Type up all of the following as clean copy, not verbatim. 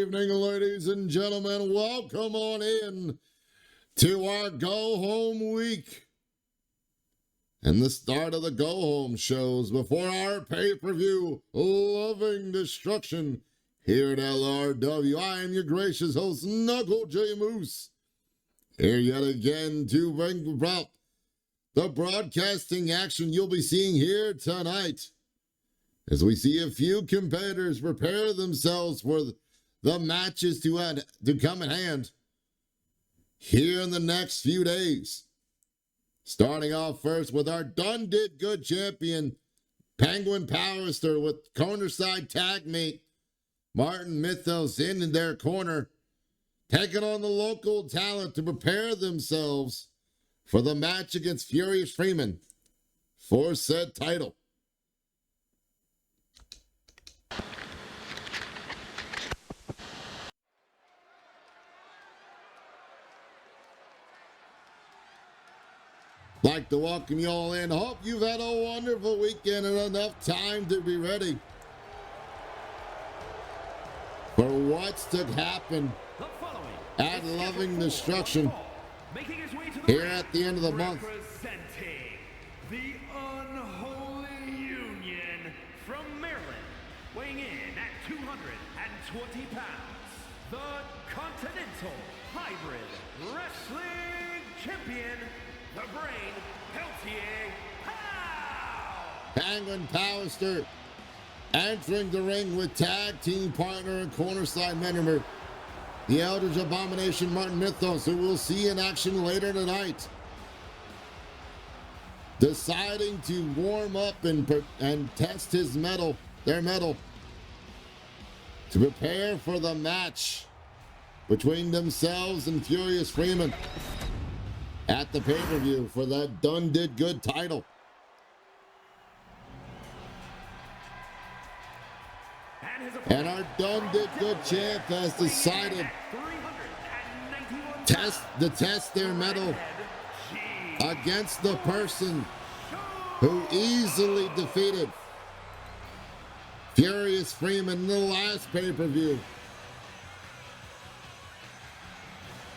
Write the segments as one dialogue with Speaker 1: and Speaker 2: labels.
Speaker 1: evening, ladies and gentlemen. Welcome on in to our go-home week and the start of the go-home shows before our pay-per-view, Loving Destruction, here at LRW. I am your gracious host, Knuckle J. Moose, here yet again to bring about the broadcasting action you'll be seeing here tonight, as we see a few competitors prepare themselves for the matches to come at hand here in the next few days. Starting off first with our Done Did Good champion, Penguin Powerster, with cornerside tag mate Martin Mythos in their corner, taking on the local talent to prepare themselves for the match against Furious Freeman for said title. Like to welcome you all in. Hope you've had a wonderful weekend and enough time to be ready for what's to happen at Loving Destruction here at the end of the month.
Speaker 2: Representing the Unholy Union from Maryland, weighing in at 220 pounds, the Continental Hybrid Wrestling Champion, the Brain, Peltier Pow!
Speaker 1: Penguin Powerster entering the ring with tag team partner and cornerside member, the Eldritch Abomination Martin Mythos, who we'll see in action later tonight. Deciding to warm up and test their metal, to prepare for the match between themselves and Furious Freeman at the pay-per-view for that Done Did Good title. And our Done Did Good champ has decided to test their metal against the person who easily defeated Furious Freeman in the last pay-per-view.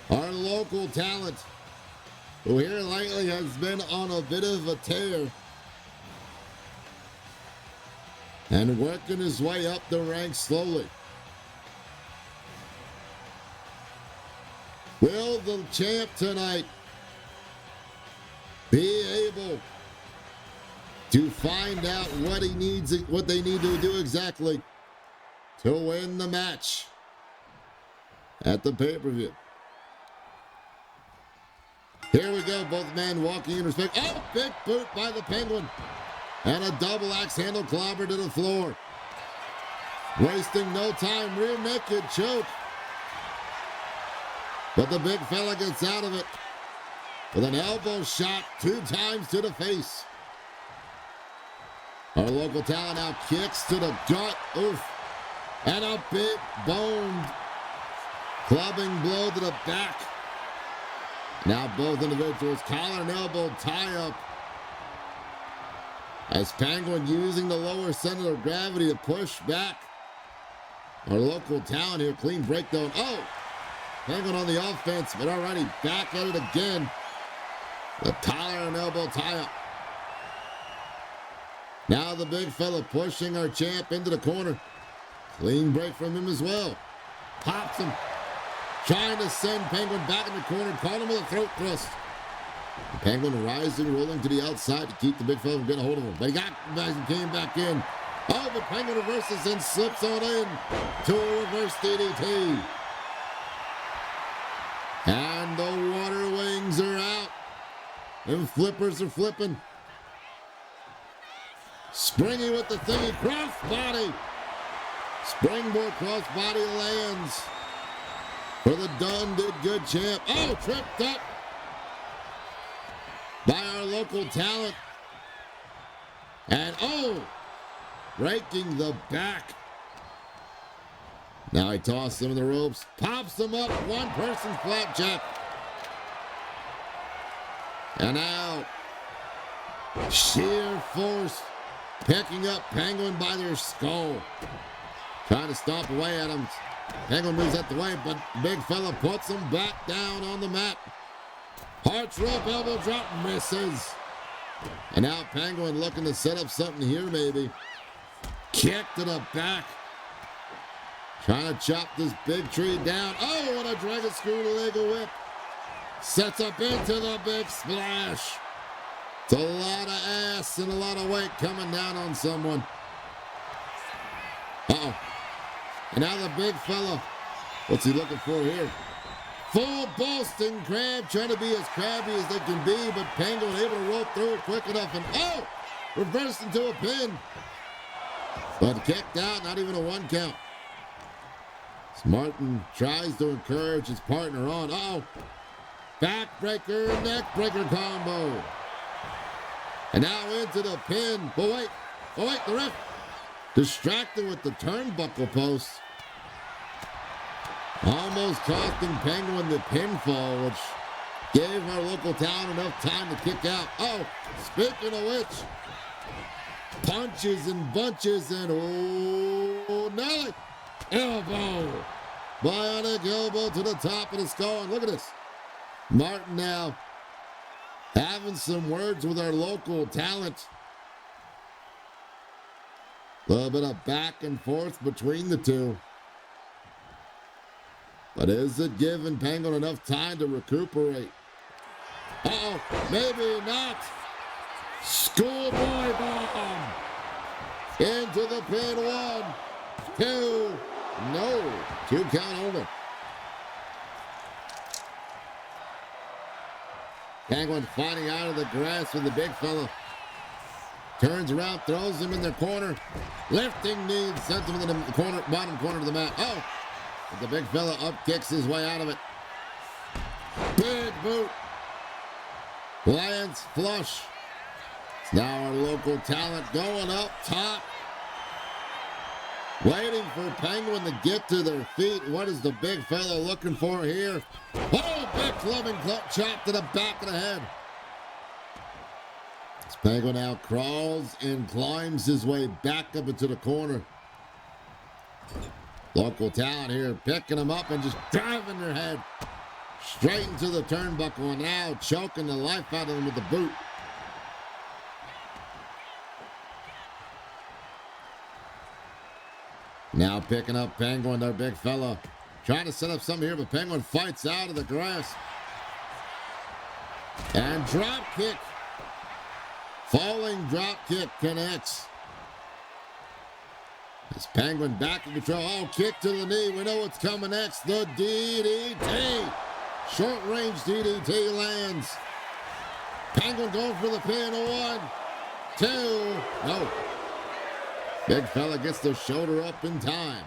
Speaker 1: Our local talent, who here lately has been on a bit of a tear and working his way up the ranks slowly. Will the champ tonight be able to find out what they need to do exactly to win the match at the pay-per-view? Here we go, both men walking in respect. Oh, big boot by the Penguin. And a double axe handle clobber to the floor. Wasting no time, rear naked choke. But the big fella gets out of it with an elbow shot 2 times to the face. Our local talent now kicks to the gut. Oof. And a big boned clubbing blow to the back. Now both individuals collar and elbow tie up, as Penguin using the lower center of gravity to push back. Our local talent here, clean breakdown. Oh, Penguin on the offense, but already back at it again. The collar and elbow tie up. Now the big fella pushing our champ into the corner. Clean break from him as well. Pops him. Trying to send Penguin back in the corner, caught him with a throat thrust. The Penguin rising, rolling to the outside to keep the big fella from getting a hold of him. But he got back and came back in. Oh, but Penguin reverses and slips on in to a reverse DDT. And the water wings are out. And flippers are flipping. Springy with the thingy, crossbody. Springboard crossbody lands for the Done Did Good champ. Oh, tripped up by our local talent. And oh, raking the back. Now he tosses him in the ropes, pops him up, one person flapjack. And now, sheer force picking up Penguin by their skull. Trying to stomp away at him. Penguin moves out the way, but big fella puts him back down on the mat. Hearts rope, elbow drop, misses. And now Penguin looking to set up something here, maybe. Kick to the back. Trying to chop this big tree down. Oh, and a dragon screw legal whip. Sets up into the big splash. It's a lot of ass and a lot of weight coming down on someone. Uh-oh. And now the big fella. What's he looking for here? Full Boston Crab, trying to be as crabby as they can be, but Penguin able to roll through it quick enough, and oh! Reversed into a pin. But kicked out, not even a 1 count. As Martin tries to encourage his partner on. Uh-oh. Backbreaker, neckbreaker combo. And now into the pin. But wait, the ref distracted with the turnbuckle post. Almost costing Penguin the pinfall, which gave our local talent enough time to kick out. Oh, speaking of which, punches and bunches and oh, Nelly. Elbow. Bionic elbow to the top of the skull. And look at this. Martin now having some words with our local talent. A little bit of back and forth between the two. But is it giving Penguin enough time to recuperate? Uh-oh, maybe not. Schoolboy bomb. Into the pin, 1, 2, no. 2 count only. Penguin fighting out of the grass with the big fella. Turns around, throws him in their corner. Lifting knee, sends him into the corner, bottom corner of the mat. Oh! But the big fella up kicks his way out of it. Big boot. Lands flush. It's now our local talent going up top. Waiting for Penguin to get to their feet. What is the big fella looking for here? Oh, big clubbing chop to the back of the head. As Penguin now crawls and climbs his way back up into the corner. Local talent here picking them up and just driving their head straight into the turnbuckle, and now choking the life out of them with the boot. Now picking up Penguin, their big fella. Trying to set up something here, but Penguin fights out of the grass. And drop kick. Falling drop kick connects. As Penguin back in control. Oh, kick to the knee. We know what's coming next. The DDT. Short range DDT lands. Penguin going for the pin. 1, 2. No. Big fella gets the shoulder up in time.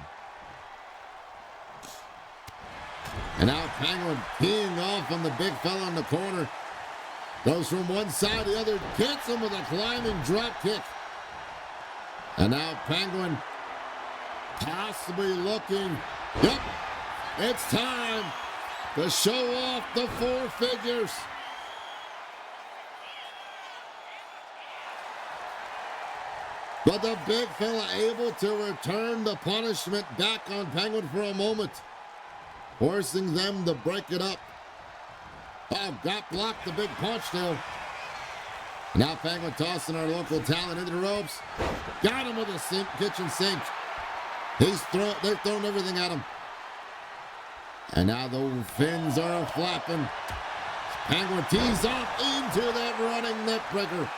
Speaker 1: And now Penguin peeing off on the big fella in the corner. Goes from one side to the other. Hits him with a climbing drop kick. And now Penguin possibly looking. Yep, it's time to show off the 4 figures. But the big fella able to return the punishment back on Penguin for a moment, forcing them to break it up. Oh, got blocked the big punch though. Now Penguin tossing our local talent into the ropes. Got him with a kitchen sink. They're throwing everything at him. And now the fins are flapping. Penguin tees off into that running neckbreaker.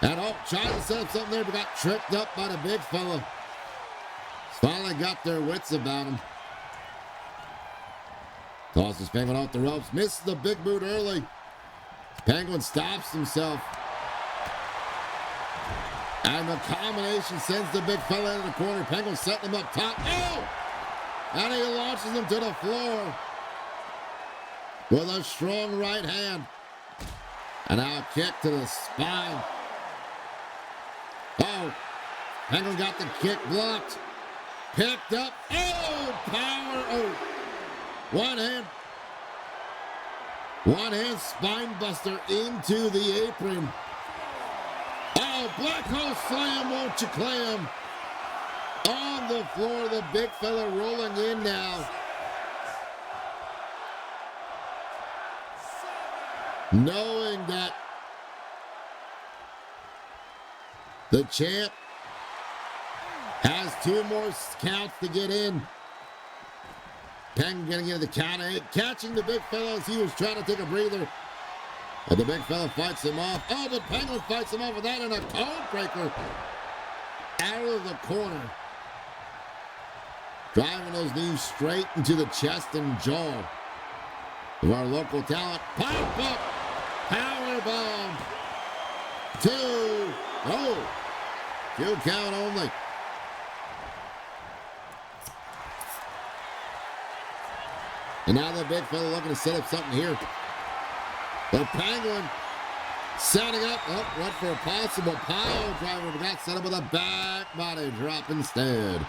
Speaker 1: And oh, trying to set up something there, but got tripped up by the big fella. Finally got their wits about him. Tosses Penguin off the ropes. Misses the big boot early. Penguin stops himself. And the combination sends the big fella into the corner. Penguin setting him up top. Oh! And he launches him to the floor with a strong right hand. And now a kick to the spine. Oh, Penguin got the kick blocked. Picked up. Oh, power. Oh, one hand spine buster into the apron. Oh, black hole slam, won't you clam? On the floor, the big fella rolling in now. Knowing that the champ has 2 more counts to get in. Penguin getting into the count 8, catching the big fella as he was trying to take a breather. But the big fella fights him off. Oh, but Penguin fights him off with that and a code breaker out of the corner. Driving those knees straight into the chest and jaw of our local talent. Pop up, power bomb. 2, oh, 2 count only. And now the big fella looking to set up something here. The Penguin setting up. Oh, went for a possible pile driver, but got set up with a back body drop instead.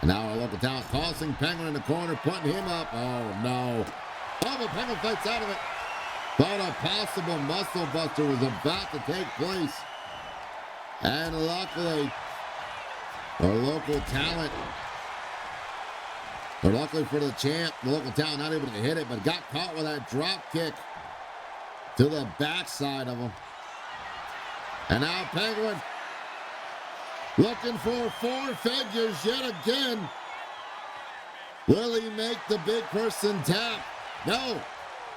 Speaker 1: And now our local talent tossing Penguin in the corner, putting him up. Oh, no. Oh, but Penguin fights out of it. Thought a possible muscle buster was about to take place. And luckily, our local talent, or luckily for the champ, the local talent not able to hit it, but got caught with that drop kick to the backside of him. And now Penguin looking for 4 figures yet again. Will he make the big person tap? No.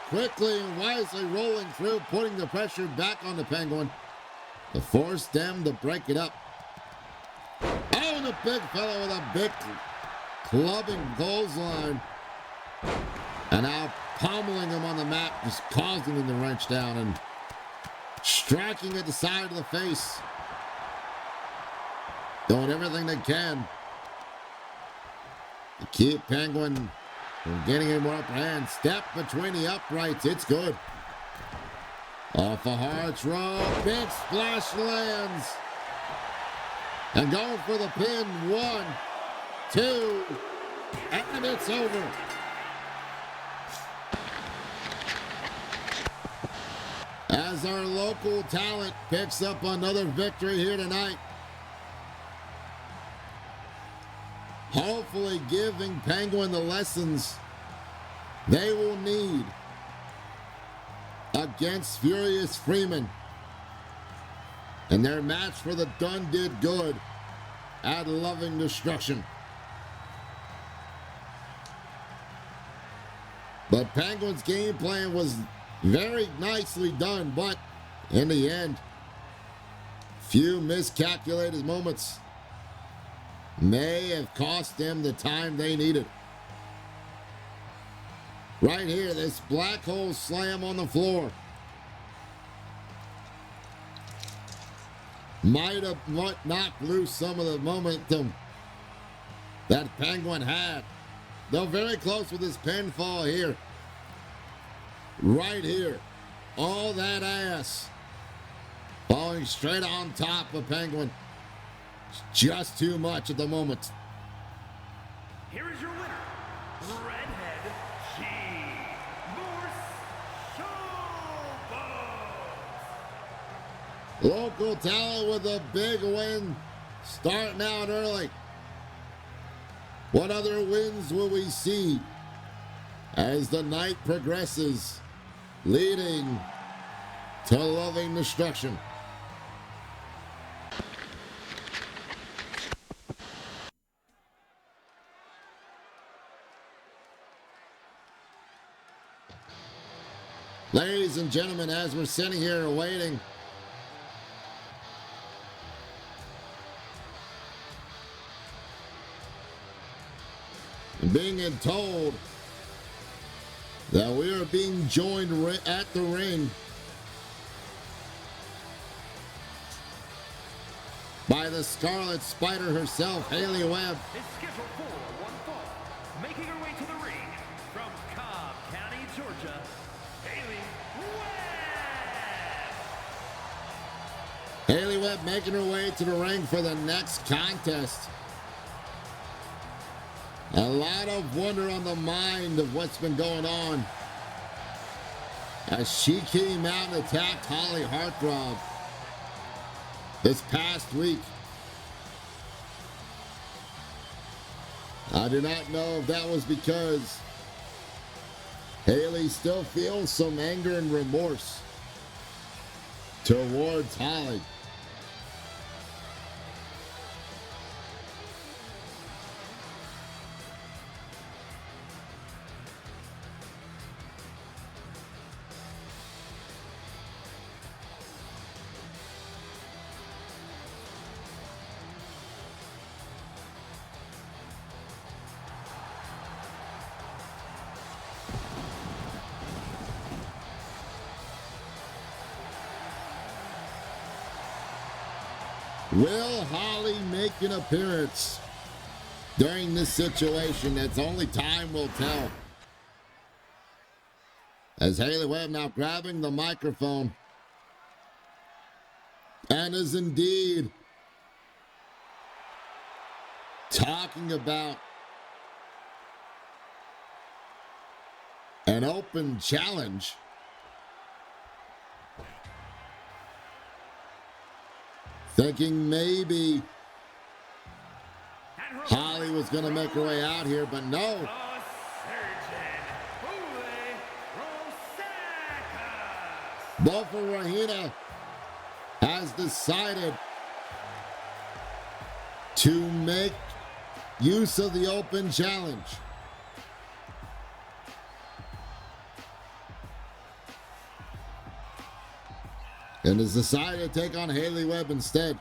Speaker 1: Quickly and wisely rolling through, putting the pressure back on the Penguin to force them to break it up. Oh, and the big fella with a big clubbing goals line. And now pummeling him on the mat, just causing him to wrench down and striking at the side of the face. Doing everything they can to keep Penguin from getting any more upper hand. Step between the uprights. It's good. Off a Hart's rope. Big splash lands. And going for the pin. 1, 2. And it's over. As our local talent picks up another victory here tonight. Hopefully giving Penguin the lessons they will need against Furious Freeman in their match for the Done Did Good at Loving Destruction. But Penguin's game plan was very nicely done, but in the end, few miscalculated moments may have cost them the time they needed. Right here, this black hole slam on the floor might have knocked loose some of the momentum that Penguin had. They're very close with this pinfall here. Right here. All that ass falling straight on top of Penguin. Just too much at the moment.
Speaker 2: Here is your winner, Redhead G. Showboat.
Speaker 1: Local talent with a big win, starting out early. What other wins will we see as the night progresses, leading to Loving Destruction? Ladies and gentlemen, as we're sitting here waiting, being told that we are being joined at the ring by the Scarlet Spider herself, Haley Webb.
Speaker 2: Is scheduled for one fall, making her way to the ring from Cobb County, Georgia, Haley Webb.
Speaker 1: Haley Webb making her way to the ring for the next contest. A lot of wonder on the mind of what's been going on as she came out and attacked Holly Heartthrob this past week. I do not know if that was because Haley still feels some anger and remorse towards Holly. Will Holly make an appearance during this situation? That's only time will tell. As Haley Webb now grabbing the microphone and is indeed talking about an open challenge. Thinking maybe Holly was going to make her way out here, but no. Bofa Rahina has decided to make use of the open challenge. And has decided to take on Haley Webb instead.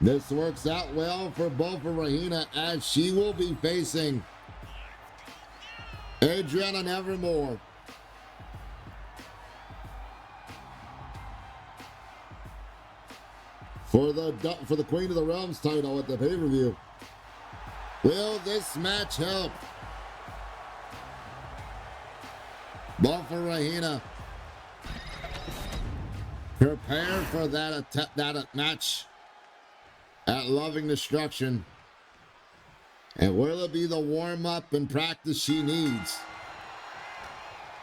Speaker 1: This works out well for Bofa Rahina as she will be facing Adriana Nevermore. For the Queen of the Realms title at the pay-per-view. Will this match help Bofa Rahina prepare for that match at Loving Destruction? And will it be the warm-up and practice she needs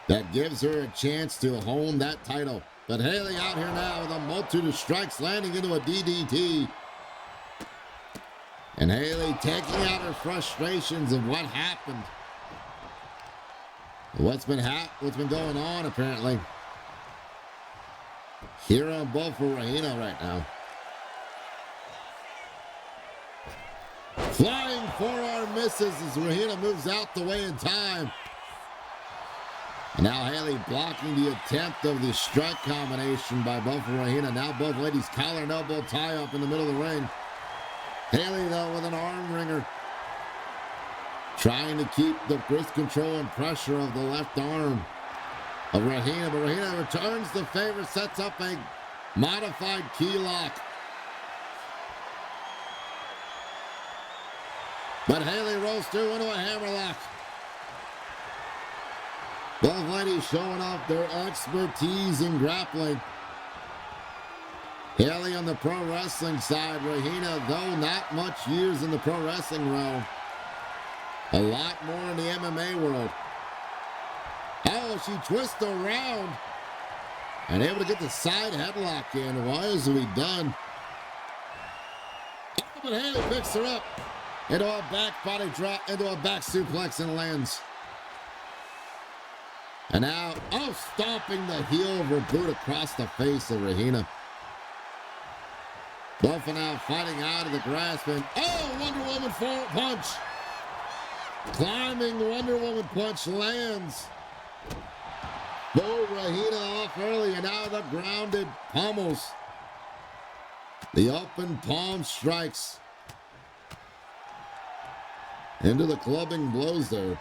Speaker 1: that gives her a chance to hone that title? But Haley out here now with a multitude of strikes, landing into a DDT. And Haley taking out her frustrations of what happened. What's been going on apparently here on Bofa Rahina right now. Flying forearm misses as Rahina moves out the way in time. And now Haley blocking the attempt of the strike combination by Bofa Rahina. Now both ladies collar and elbow tie up in the middle of the ring. Haley, though, with an arm wringer, trying to keep the wrist control and pressure of the left arm of Rahina. But Rahina returns the favor, sets up a modified key lock. But Haley rolls through into a hammerlock. Both ladies showing off their expertise in grappling. Haley on the pro wrestling side, Rahina, though not much years in the pro wrestling realm, a lot more in the MMA world. Oh, she twists around and able to get the side headlock in. Wisely done. Oh, but Haley picks her up into a back body drop, into a back suplex and lands. And now, stomping the heel of her boot across the face of Rahina. Bofa now fighting out of the grasp and Wonder Woman punch. Climbing Wonder Woman punch lands. Rahina off early and now the grounded pummels. The open palm strikes into the clubbing blows there.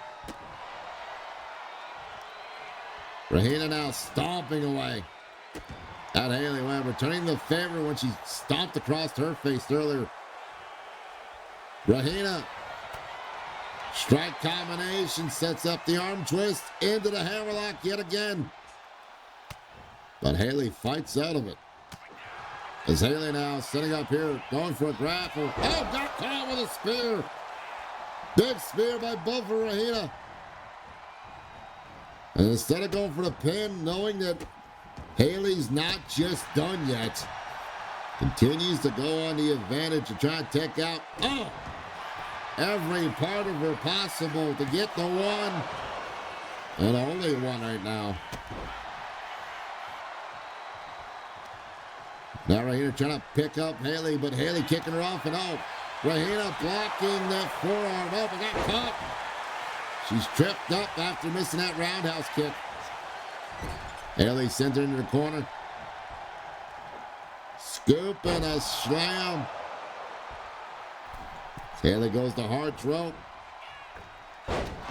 Speaker 1: Rahina now stomping away at Haley Webb, returning the favor when she stomped across her face earlier. Rahina, strike combination, sets up the arm twist into the hammerlock yet again. But Haley fights out of it. As Haley now setting up here, going for a grapple. Got caught with a spear. Big spear by Bofa Rahina. And instead of going for the pin, knowing that Haley's not just done yet. Continues to go on the advantage to try to take out, every part of her possible to get the one. And only one right now. Now Rahina trying to pick up Haley, but Haley kicking her off and out. Rahina blocking that forearm. Oh, but got caught. She's tripped up after missing that roundhouse kick. Haley sends her into the corner. Scoop and a slam. Haley goes to Hart's rope.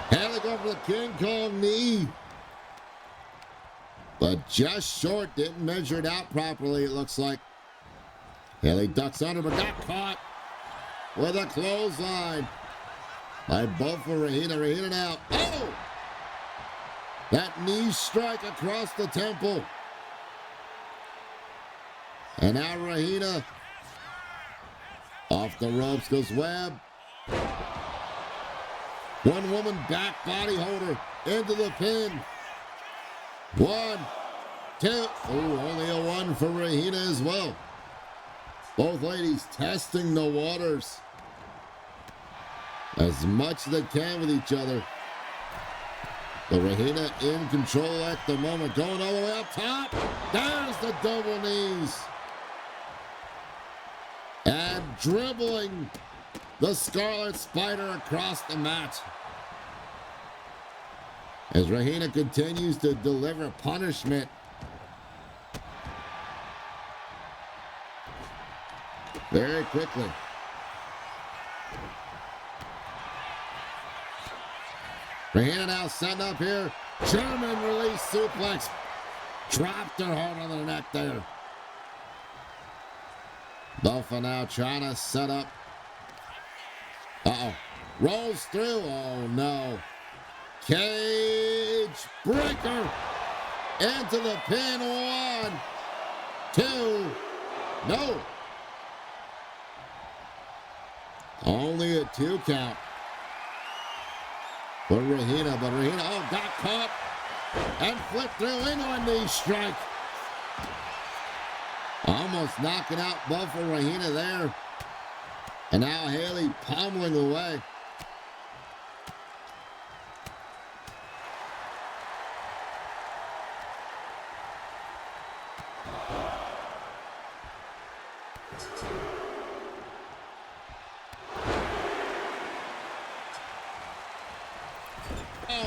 Speaker 1: Haley going for the King Kong knee. But just short, didn't measure it out properly, it looks like. Haley ducks under, but got caught with a clothesline by both for Rahina. Rahina now. Oh! That knee strike across the temple. And now Rahina off the ropes goes Webb. One woman back body holder into the pin. 1, 2. Oh, only a 1 for Rahina as well. Both ladies testing the waters as much as they can with each other. But Rahina in control at the moment, going all the way up top. There's the double knees. And dribbling the Scarlet Spider across the mat. As Rahina continues to deliver punishment. Very quickly. Rahina now setting up here. German release suplex. Dropped her hard on the neck there. Bofa now trying to set up. Rolls through. Oh no. Cage breaker. Into the pin. 1, 2. No. Only a 2 count for Rahina, but Rahina, got caught and flipped through into a knee strike. Almost knocking out Buff for Rahina there. And now Haley pummeling away.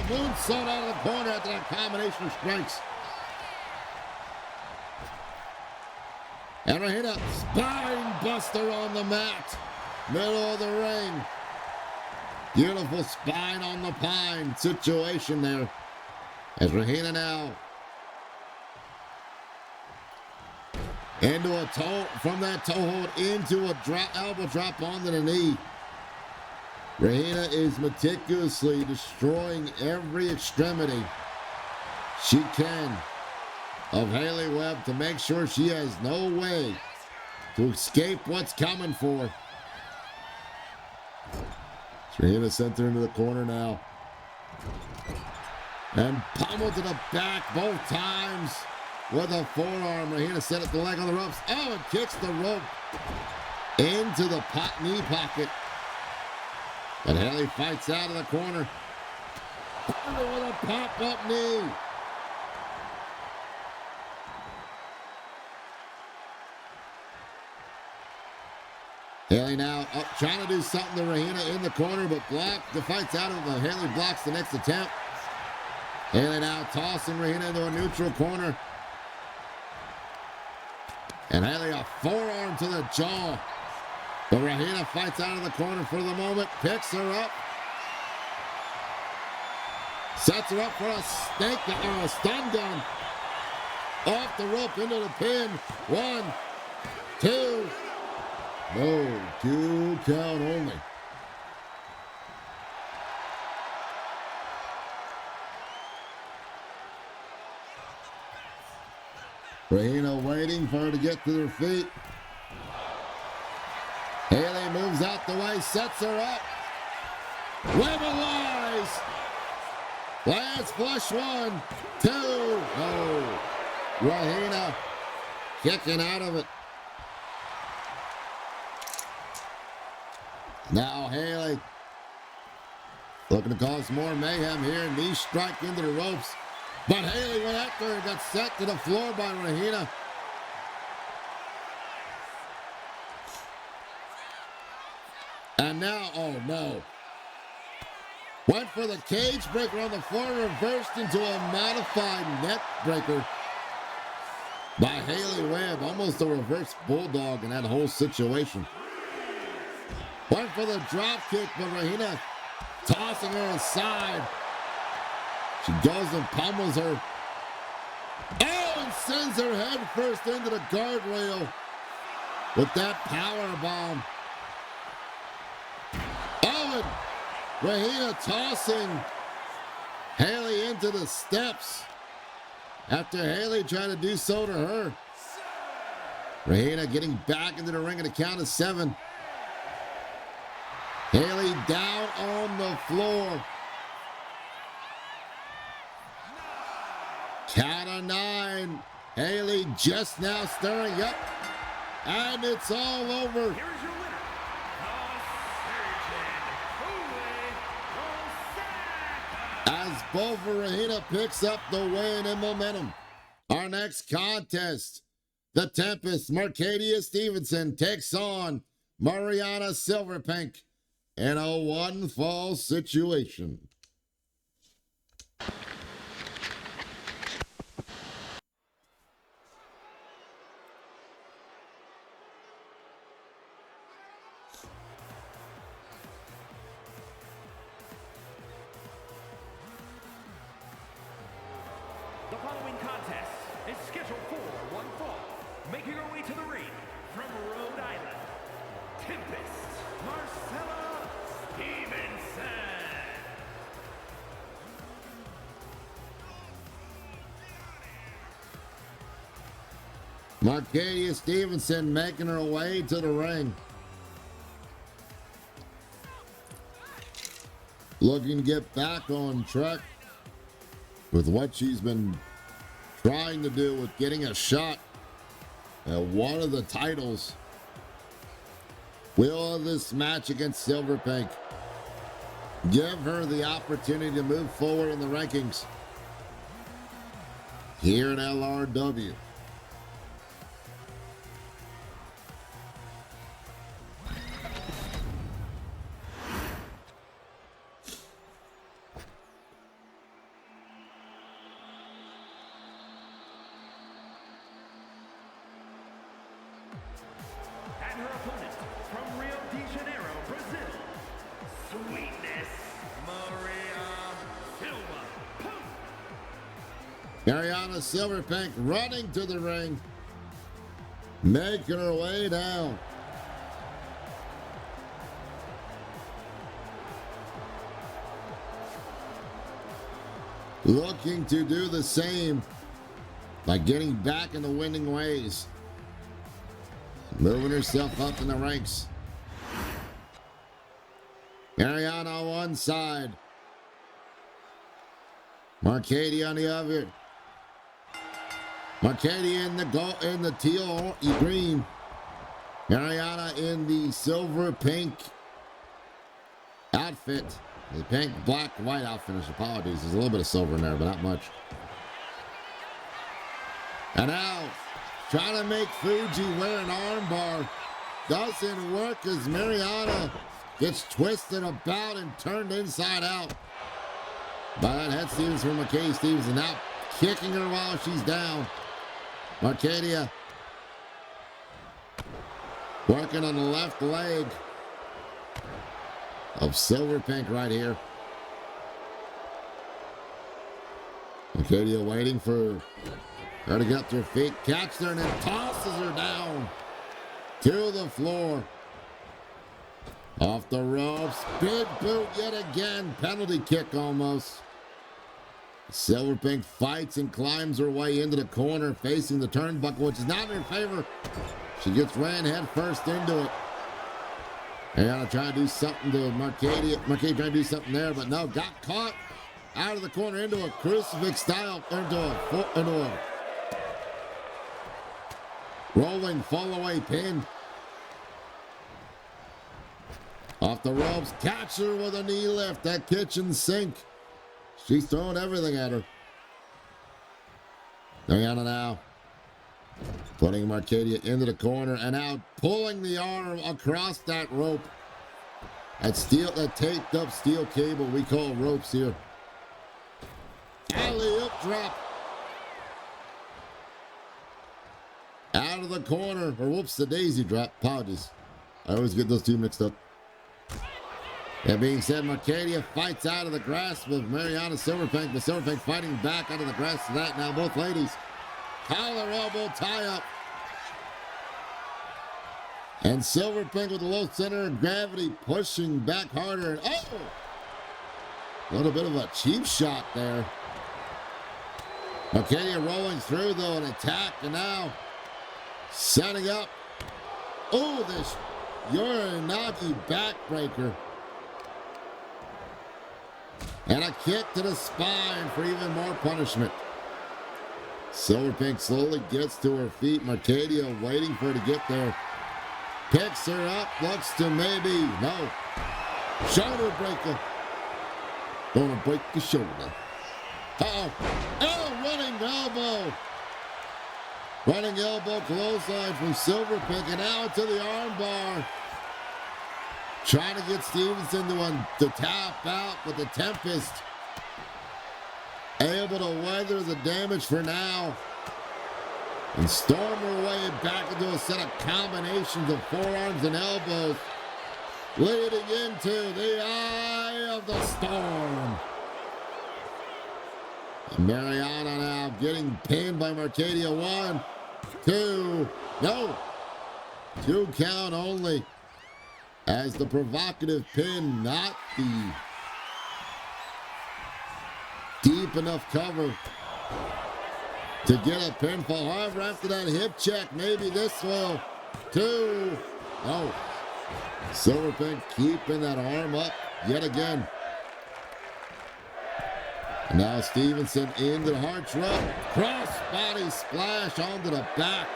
Speaker 1: Moonsault out of the corner after that combination of strikes. And Rahina, spine buster on the mat. Middle of the ring. Beautiful spine on the pine situation there. As Rahina now into a toe, from that toe hold into a elbow drop onto the knee. Rahina is meticulously destroying every extremity she can of Haley Webb to make sure she has no way to escape what's coming for her. Rahina sent her into the corner now. And pummeled to the back both times with a forearm. Rahina set up the leg on the ropes. Oh, and kicks the rope into the knee pocket. But Haley fights out of the corner. With a pop-up knee. Haley now up, trying to do something to Rahina in the corner, but blocked. The fight's out of it. Haley blocks the next attempt. Haley now tossing Rahina into a neutral corner. And Haley a forearm to the jaw. But Rahina fights out of the corner for the moment, picks her up, sets her up for a a stun gun. Off the rope into the pin. 1, 2. No, 2 count only. Rahina waiting for her to get to her feet. Haley moves out the way, sets her up. Web of lies. Last flush 1, 2. Oh, Rahina kicking out of it. Now Haley looking to cause more mayhem here. Knee strike into the ropes. But Haley went after her and got set to the floor by Rahina. And now, oh no. Went for the cage breaker on the floor, reversed into a modified neck breaker by Haley Webb. Almost a reverse bulldog in that whole situation. Went for the drop kick, but Rahina tossing her aside. She goes and pummels her. Oh, and sends her head first into the guardrail with that power bomb. Oh, and Rahina tossing Haley into the steps after Haley tried to do so to her. Rahina getting back into the ring at a count of 7. Haley down on the floor. Count of 9. Haley just now stirring up. And it's all over.
Speaker 2: Here is your winner,
Speaker 1: As Bova Rahina picks up the win and momentum. Our next contest, the Tempest, Marcadia Stevenson takes on Mariana Silverpink in a one-fall situation.
Speaker 2: The following contest is scheduled for one fall. Making her way to the ring from Rhode Island, Tempest Marcella Stevenson.
Speaker 1: Marcadia Stevenson making her way to the ring. Looking to get back on track with what she's been trying to do with getting a shot at one of the titles. Will this match against Silverpink give her the opportunity to move forward in the rankings here in LRW?
Speaker 2: And her opponent from Rio de Janeiro, Brazil, Sweetness Maria Silva.
Speaker 1: Mariana Silverpink running to the ring, making her way down. Looking to do the same by getting back in the winning ways. Moving herself up in the ranks. Mariana on one side. Marcadia on the other. Marcadia in the teal green. Mariana in the silver pink outfit. The pink, black, white outfit. Apologies. There's a little bit of silver in there, but not much. And now, trying to make Fuji wear an armbar. Doesn't work as Mariana gets twisted about and turned inside out by that head Stevens from Marcadia Stevenson. Now kicking her while she's down. Marcadia working on the left leg of Silverpink right here. Marcadia waiting for her to get up to her feet, catches her, and then tosses her down to the floor. Off the ropes, big boot yet again, penalty kick almost. Silverpink fights and climbs her way into the corner, facing the turnbuckle, which is not in her favor. She gets ran head first into it. And I'll try to do something to Marcadia. Marcadia trying to do something there, but no, got caught out of the corner into a crucifix style, into a Rolling fall away pin. Off the ropes. Catch her with a knee lift. That kitchen sink. She's throwing everything at her. Mariana now. Putting Marcadia into the corner and now pulling the arm across that rope. That taped up steel cable we call ropes here. Alley-oop drop. Out of the corner. Or whoops, the daisy drop. Apologies. I always get those two mixed up. That being said, Marcadia fights out of the grasp of Mariana Silverpink, but Silverpink fighting back out of the grasp of that. Now both ladies. Collar elbow tie up. And Silverpink with a low center of gravity pushing back harder. And oh! A little bit of a cheap shot there. Marcadia rolling through though, an attack, and now setting up. Oh, this Uranagi backbreaker. And a kick to the spine for even more punishment. Silverpink slowly gets to her feet. Marcadia waiting for her to get there. Picks her up, looks to maybe, no. Shoulder breaker. Gonna break the shoulder. Uh-oh. Oh, running elbow. Running elbow clothesline from Silverpink and now to the armbar. Trying to get Stevenson to tap out with the Tempest. Able to weather the damage for now. And storm her way back into a set of combinations of forearms and elbows. Leading into the eye of the storm. And Mariana now getting pinned by Marcadia. 1, 2, no. 2 count only. As the provocative pin, not the deep enough cover to get a pinfall. However, after that hip check, maybe this will. 2, no. Silverpink keeping that arm up yet again. And now Stevenson into the heart rub. Cross body splash onto the back.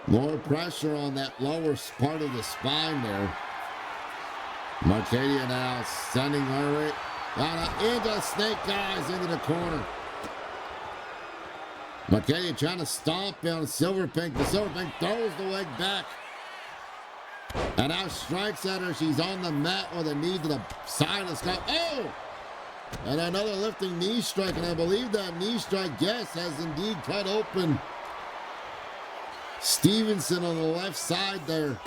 Speaker 1: More pressure on that lower part of the spine there. Marcadia now sending her into snake eyes into the corner. Marcadia trying to stomp on Silverpink. The Silverpink throws the leg back. And now strikes at her. She's on the mat with a knee to the side of the skull. Oh! And another lifting knee strike. And I believe that knee strike, yes, has indeed cut open Stevenson on the left side there.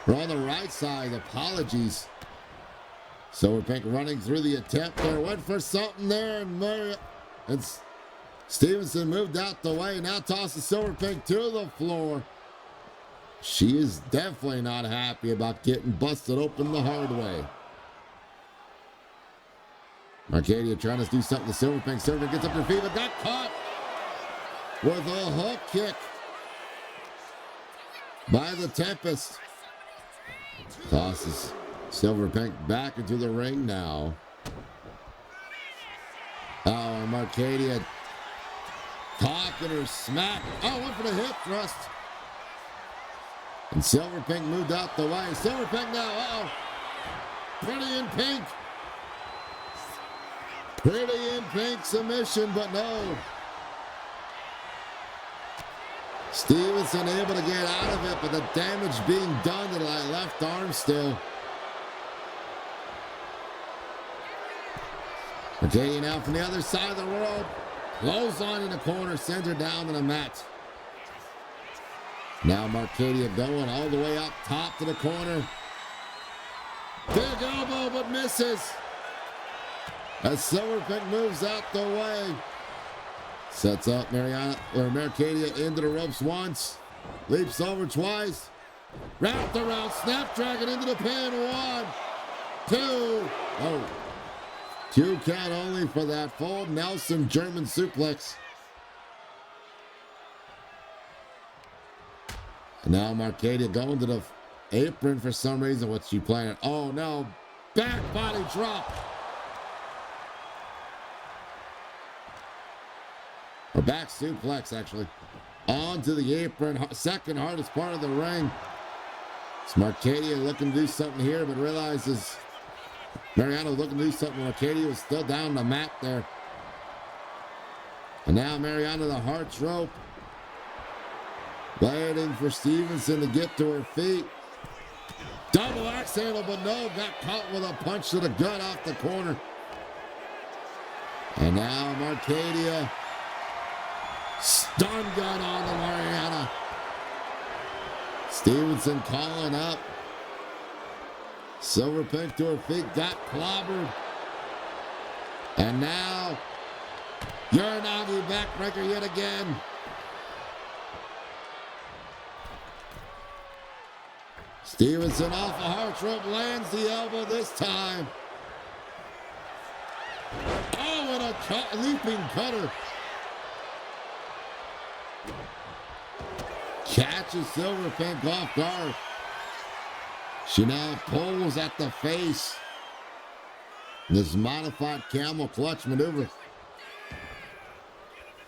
Speaker 1: Or on the right side, apologies. Silverpink running through the attempt there. Went for something there, and Stevenson moved out the way. Now tosses Silverpink to the floor. She is definitely not happy about getting busted open the hard way. Marcadia trying to do something to Silverpink. Silverpink gets up her feet, but got caught with a hook kick by the Tempest. Tosses Silverpink back into the ring now. Oh, Marcadia talking her smack. Oh, went for the hip thrust. And Silverpink moved out the way. Silverpink now, uh-oh. Pretty in pink. Pretty in pink submission, but no. Stevenson able to get out of it, but the damage being done to the left arm still. Marcadia now from the other side of the world. Blows on in the corner, sends her down to the mat. Now Marcadia going all the way up top to the corner. Big elbow, but misses. As Silverpink moves out the way. Sets up Marcadia into the ropes once. Leaps over twice. Wrapped around, Snapdragon into the pin. 1, 2. Oh. 2 count only for that full Nelson German suplex. And now Marcadia going to the apron for some reason. What's she playing? Oh no. Back body drop. Or back suplex, actually. Onto the apron, second hardest part of the ring. It's Marcadia looking to do something here, but realizes Mariano looking to do something. Marcadia was still down the mat there. And now Mariano the Heart's rope. Waiting for Stevenson to get to her feet. Double axe handle, but no, got caught with a punch to the gut off the corner. And now Marcadia. Stun gun on the Mariana. Stevenson calling up. Silver Pink to her feet, got clobbered. And now, Uranagi backbreaker yet again. Stevenson off the Heart's rope, lands the elbow this time. Oh, and a leaping cutter. Catches Silver Pink off guard. She now pulls at the face. This modified camel clutch maneuver.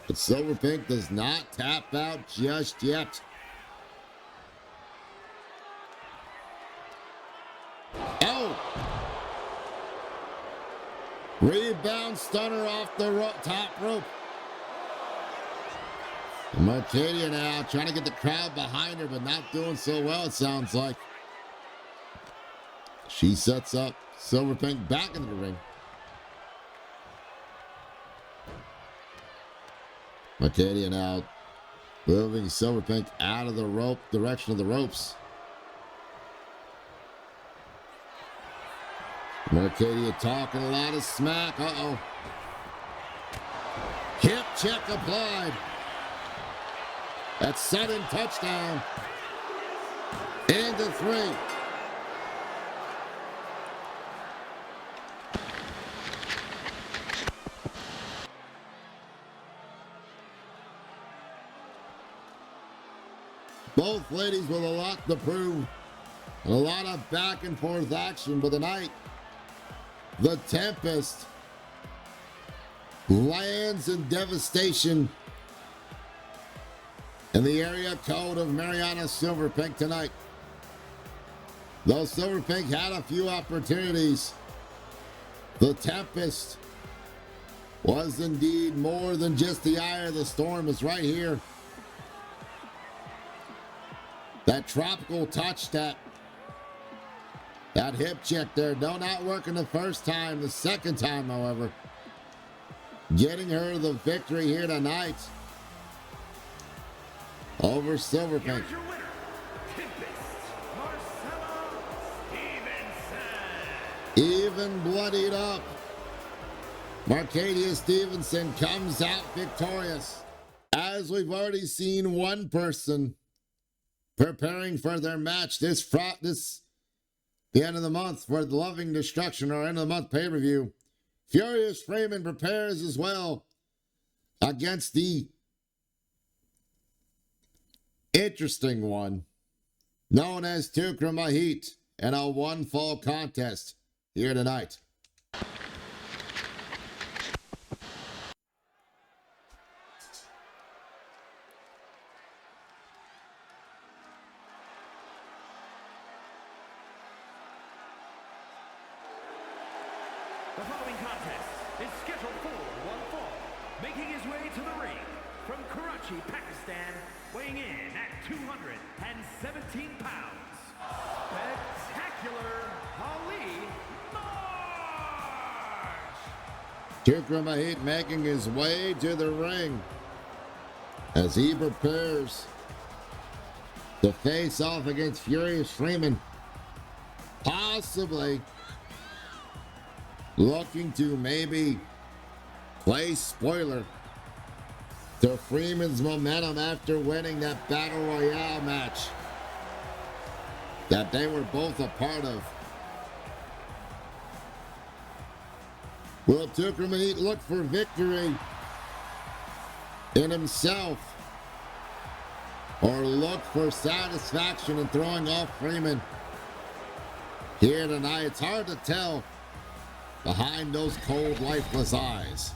Speaker 1: But Silver Pink does not tap out just yet. Oh! Rebound stunner off the top rope. Marcadia now trying to get the crowd behind her, but not doing so well, it sounds like. She sets up Silver Pink back into the ring. Marcadia now moving Silver Pink out of the rope, direction of the ropes. Marcadia talking a lot of smack. Uh-oh. Hip check applied. That sudden touchdown. Into 3. Both ladies with a lot to prove. And a lot of back and forth action, but tonight, the Tempest lands in devastation in the area code of Mariana Silver Pink tonight. Though Silver Pink had a few opportunities, the Tempest was indeed more than just the eye of the storm. It's right here. That tropical touch step. That hip check there. No, not working the first time. The second time, however, getting her the victory here tonight over Silver Pink.
Speaker 2: Here's your winner, Tempest, Marcella Stevenson.
Speaker 1: Even bloodied up, Marcadia Stevenson comes out victorious. As we've already seen one person preparing for their match the end of the month for the Loving Destruction or end of the month pay-per-view. Furious Freeman prepares as well against the interesting one known as Tukra Mahit in a one-fall contest here tonight.
Speaker 2: The following contest is scheduled for one fall, making his way to the ring from Karachi, Pakistan, weighing in at 217 pounds, Spectacular Ali March!
Speaker 1: Tukra Mahit making his way to the ring as he prepares to face off against Furious Freeman, possibly looking to maybe play spoiler to Freeman's momentum after winning that Battle Royale match that they were both a part of. Will Tukra Mahit look for victory in himself or look for satisfaction in throwing off Freeman here tonight? It's hard to tell behind those cold, lifeless eyes.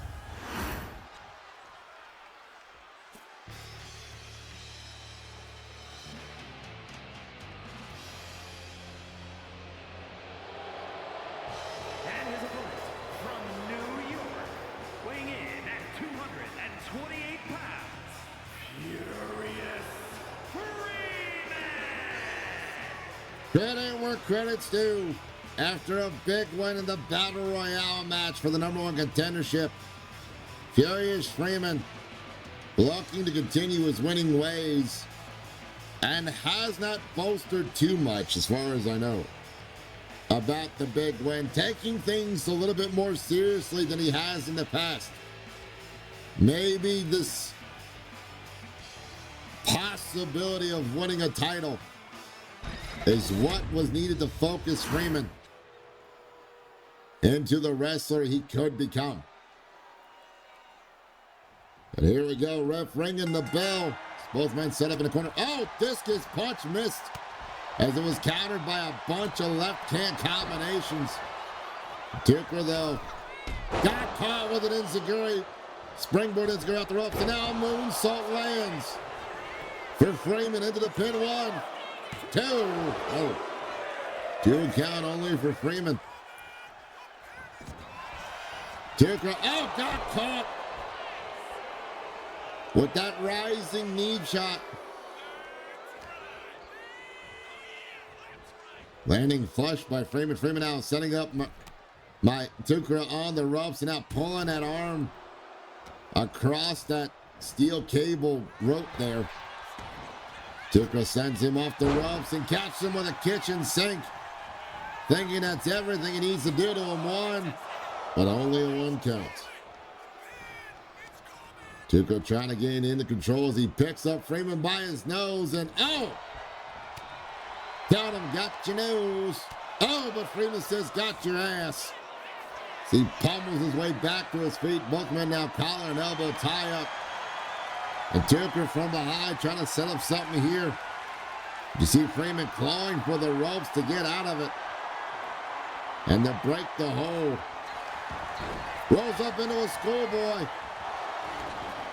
Speaker 1: Credit where credit's due. After a big win in the Battle Royale match for the #1 contendership, Furious Freeman looking to continue his winning ways and has not boasted too much, as far as I know, about the big win, taking things a little bit more seriously than he has in the past. Maybe this possibility of winning a title is what was needed to focus Freeman into the wrestler he could become. And here we go, ref ringing the bell. Both men set up in the corner. Oh, discus punch missed as it was countered by a bunch of left hand combinations. Tucker, though, got caught with an enziguri. Springboard enziguri out the ropes, and now moonsault lands for Freeman into the pin. 1, 2. Oh, 2 count only for Freeman. Tucker, oh, got caught with that rising knee shot. Landing flush by Freeman. Freeman now setting up my Tucker on the ropes and now pulling that arm across that steel cable rope there. Tucker sends him off the ropes and catches him with a kitchen sink, thinking that's everything he needs to do to him. 1, but only a 1 count. Tucker trying to gain into control as he picks up Freeman by his nose, and oh! Tell him, got your nose. Oh, but Freeman says, got your ass. So he pummels his way back to his feet. Both men now collar and elbow tie up. And Tucker from behind trying to set up something here. You see Freeman clawing for the ropes to get out of it and to break the hold. Rolls up into a schoolboy.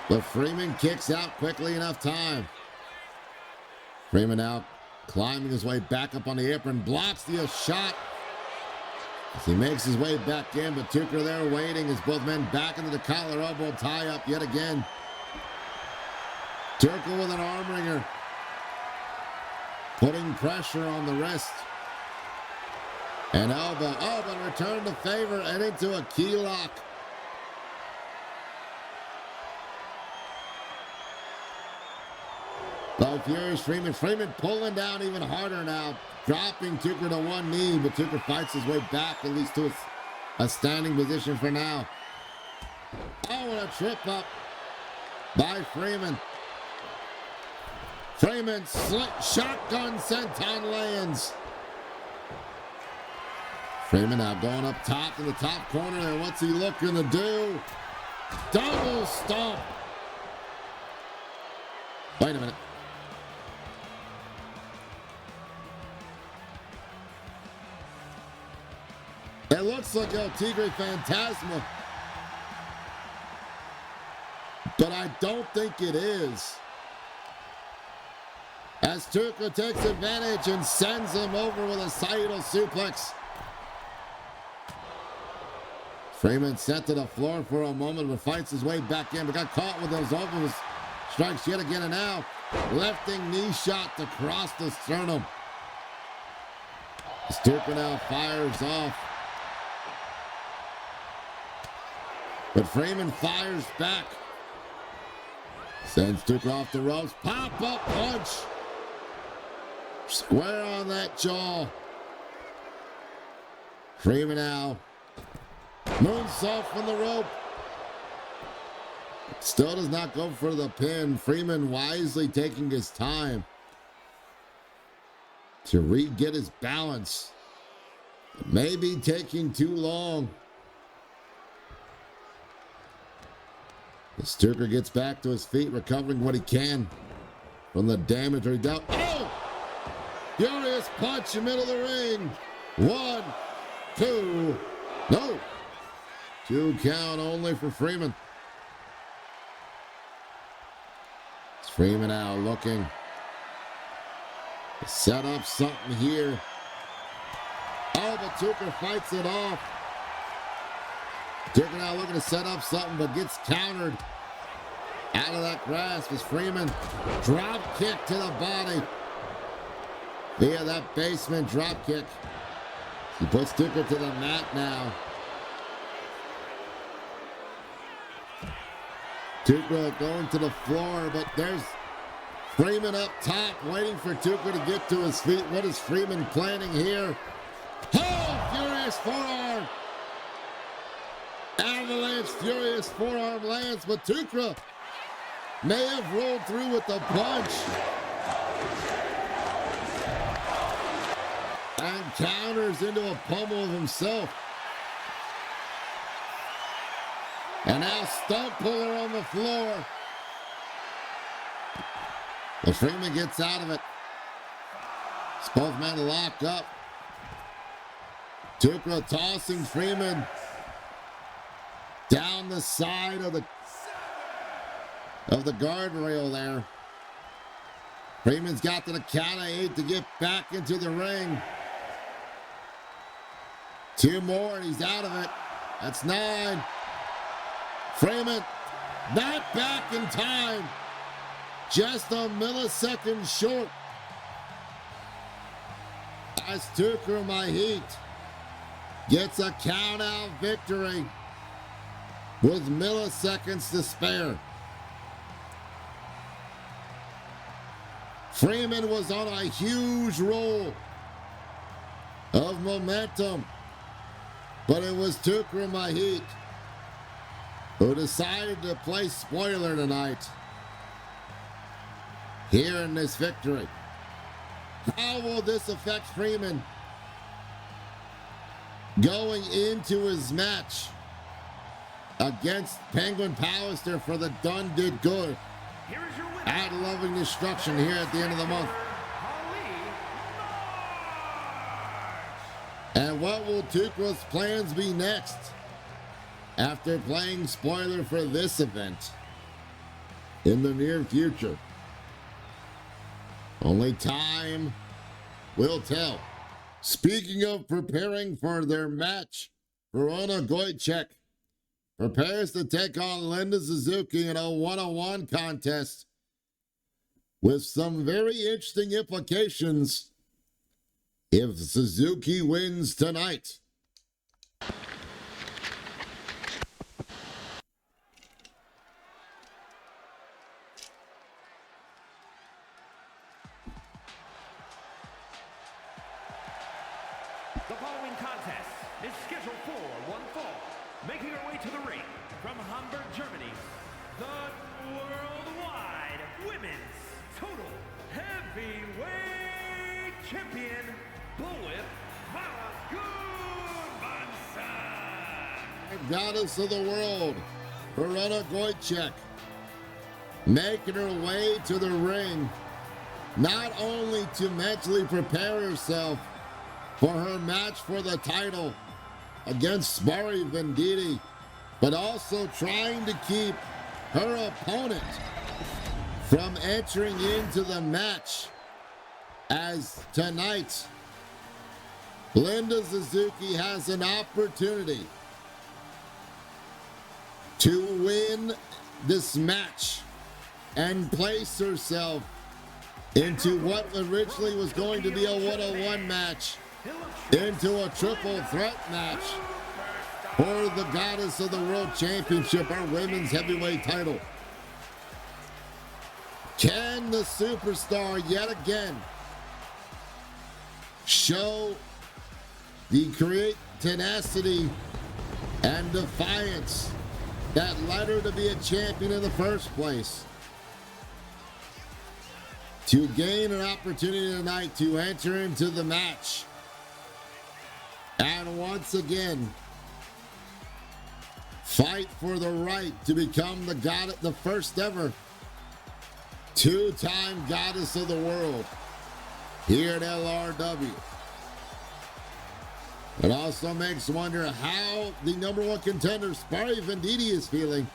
Speaker 1: But Freeman kicks out quickly enough time. Freeman now climbing his way back up on the apron, blocks the shot as he makes his way back in, but Tucker there waiting as both men back into the collar elbow tie up yet again. Tucker with an arm wringer, putting pressure on the wrist. And elbow, oh, but return to favor and into a key lock. Both Furious Freeman pulling down even harder now, dropping Tucker to 1 knee, but Tucker fights his way back at least to a standing position for now. Oh, and a trip up by Freeman. Freeman shotgun senton lands. Freeman now going up top in the top corner, and what's he looking to do? Double stomp. Wait a minute. It looks like El Tigre Fantasma, but I don't think it is. As Tucker takes advantage and sends him over with a Saito suplex. Freeman sent to the floor for a moment, but fights his way back in, but got caught with those elbows. Strikes yet again, and now lifting knee shot to cross the sternum. Tucker now fires off. But Freeman fires back. Sends Tucker off the ropes. Pop-up punch. Square on that jaw. Freeman now. Moonsault from the rope. Still does not go for the pin. Freeman wisely taking his time to re-get his balance. Maybe taking too long. As Tucker gets back to his feet, recovering what he can from the damage or he dealt. Oh! Furious punch in the middle of the ring. 1, 2. No. 2 count only for Freeman. It's Freeman now looking to set up something here. Oh, but Tucker fights it off. Tucker now looking to set up something, but gets countered out of that grasp as Freeman drop kick to the body. via that basement drop kick. He puts Tucker to the mat now. Tucker going to the floor, but there's Freeman up top waiting for Tucker to get to his feet. What is Freeman planning here? Oh, furious forearm. Avalanche furious forearm lands, but Tucker may have rolled through with the punch. And counters into a pummel of himself. And now stump puller on the floor. But Freeman gets out of it. Both men locked up. Tucker tossing Freeman down the side of the guardrail there. Freeman's got to the count of 8 to get back into the ring. 2 more and he's out of it. That's 9. Freeman not back in time. Just a millisecond short. As Tucker my heat gets a count out victory with milliseconds to spare. Freeman was on a huge roll of momentum, but it was Tucker my heat who decided to play spoiler tonight here in this victory. How will this affect Freeman going into his match against Penguin Pallister for the Done Did Good at Loving Destruction here at the end of the month? And what will Tucker's plans be next after playing spoiler for this event in the near future? Only time will tell. Speaking of preparing for their match, Verona Gojcek prepares to take on Linda Suzuki in a one-on-one contest with some very interesting implications if Suzuki wins tonight.
Speaker 2: The following contest is scheduled for one fall. Making her way to the ring from Hamburg, Germany, the Worldwide Women's Total Heavyweight Champion, Bullwhip Gudmundsson.
Speaker 1: Goddess of the world, Verona Gojcek, making her way to the ring, not only to mentally prepare herself for her match for the title against Mari Venditti, but also trying to keep her opponent from entering into the match, as tonight Linda Suzuki has an opportunity to win this match and place herself into what originally was going to be a one-on-one match into a triple threat match for the Goddess of the World Championship, our women's heavyweight title. Can the superstar yet again show the great tenacity and defiance that led her to be a champion in the first place, to gain an opportunity tonight to enter into the match and once again fight for the right to become the first ever two-time Goddess of the World here at LRW? It also makes wonder how the number 1 contender, Mari Venditti, is feeling,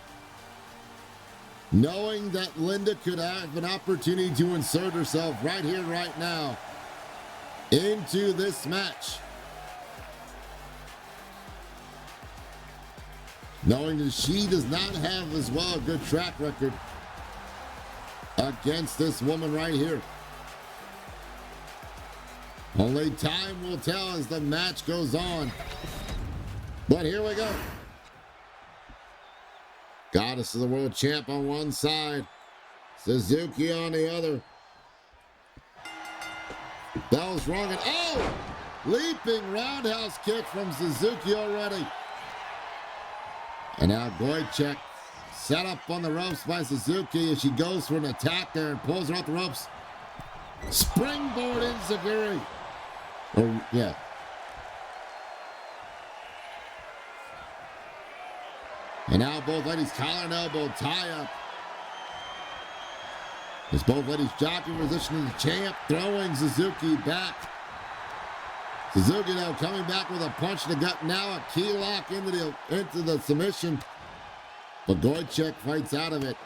Speaker 1: knowing that Linda could have an opportunity to insert herself right here, right now, into this match. Knowing that she does not have as well a good track record against this woman right here. Only time will tell as the match goes on. But here we go. Goddess of the World Champ on one side. Suzuki on the other. Bell's wrong and oh! Leaping roundhouse kick from Suzuki already. And now Goicek set up on the ropes by Suzuki as she goes for an attack there and pulls her off the ropes. Springboard enziguri. Oh, yeah. And now both ladies collar and elbow tie up. As both ladies jockeying positioning the champ, throwing Suzuki back. Suzuki now coming back with a punch in the gut. Now a key lock into the submission. But Goicek fights out of it.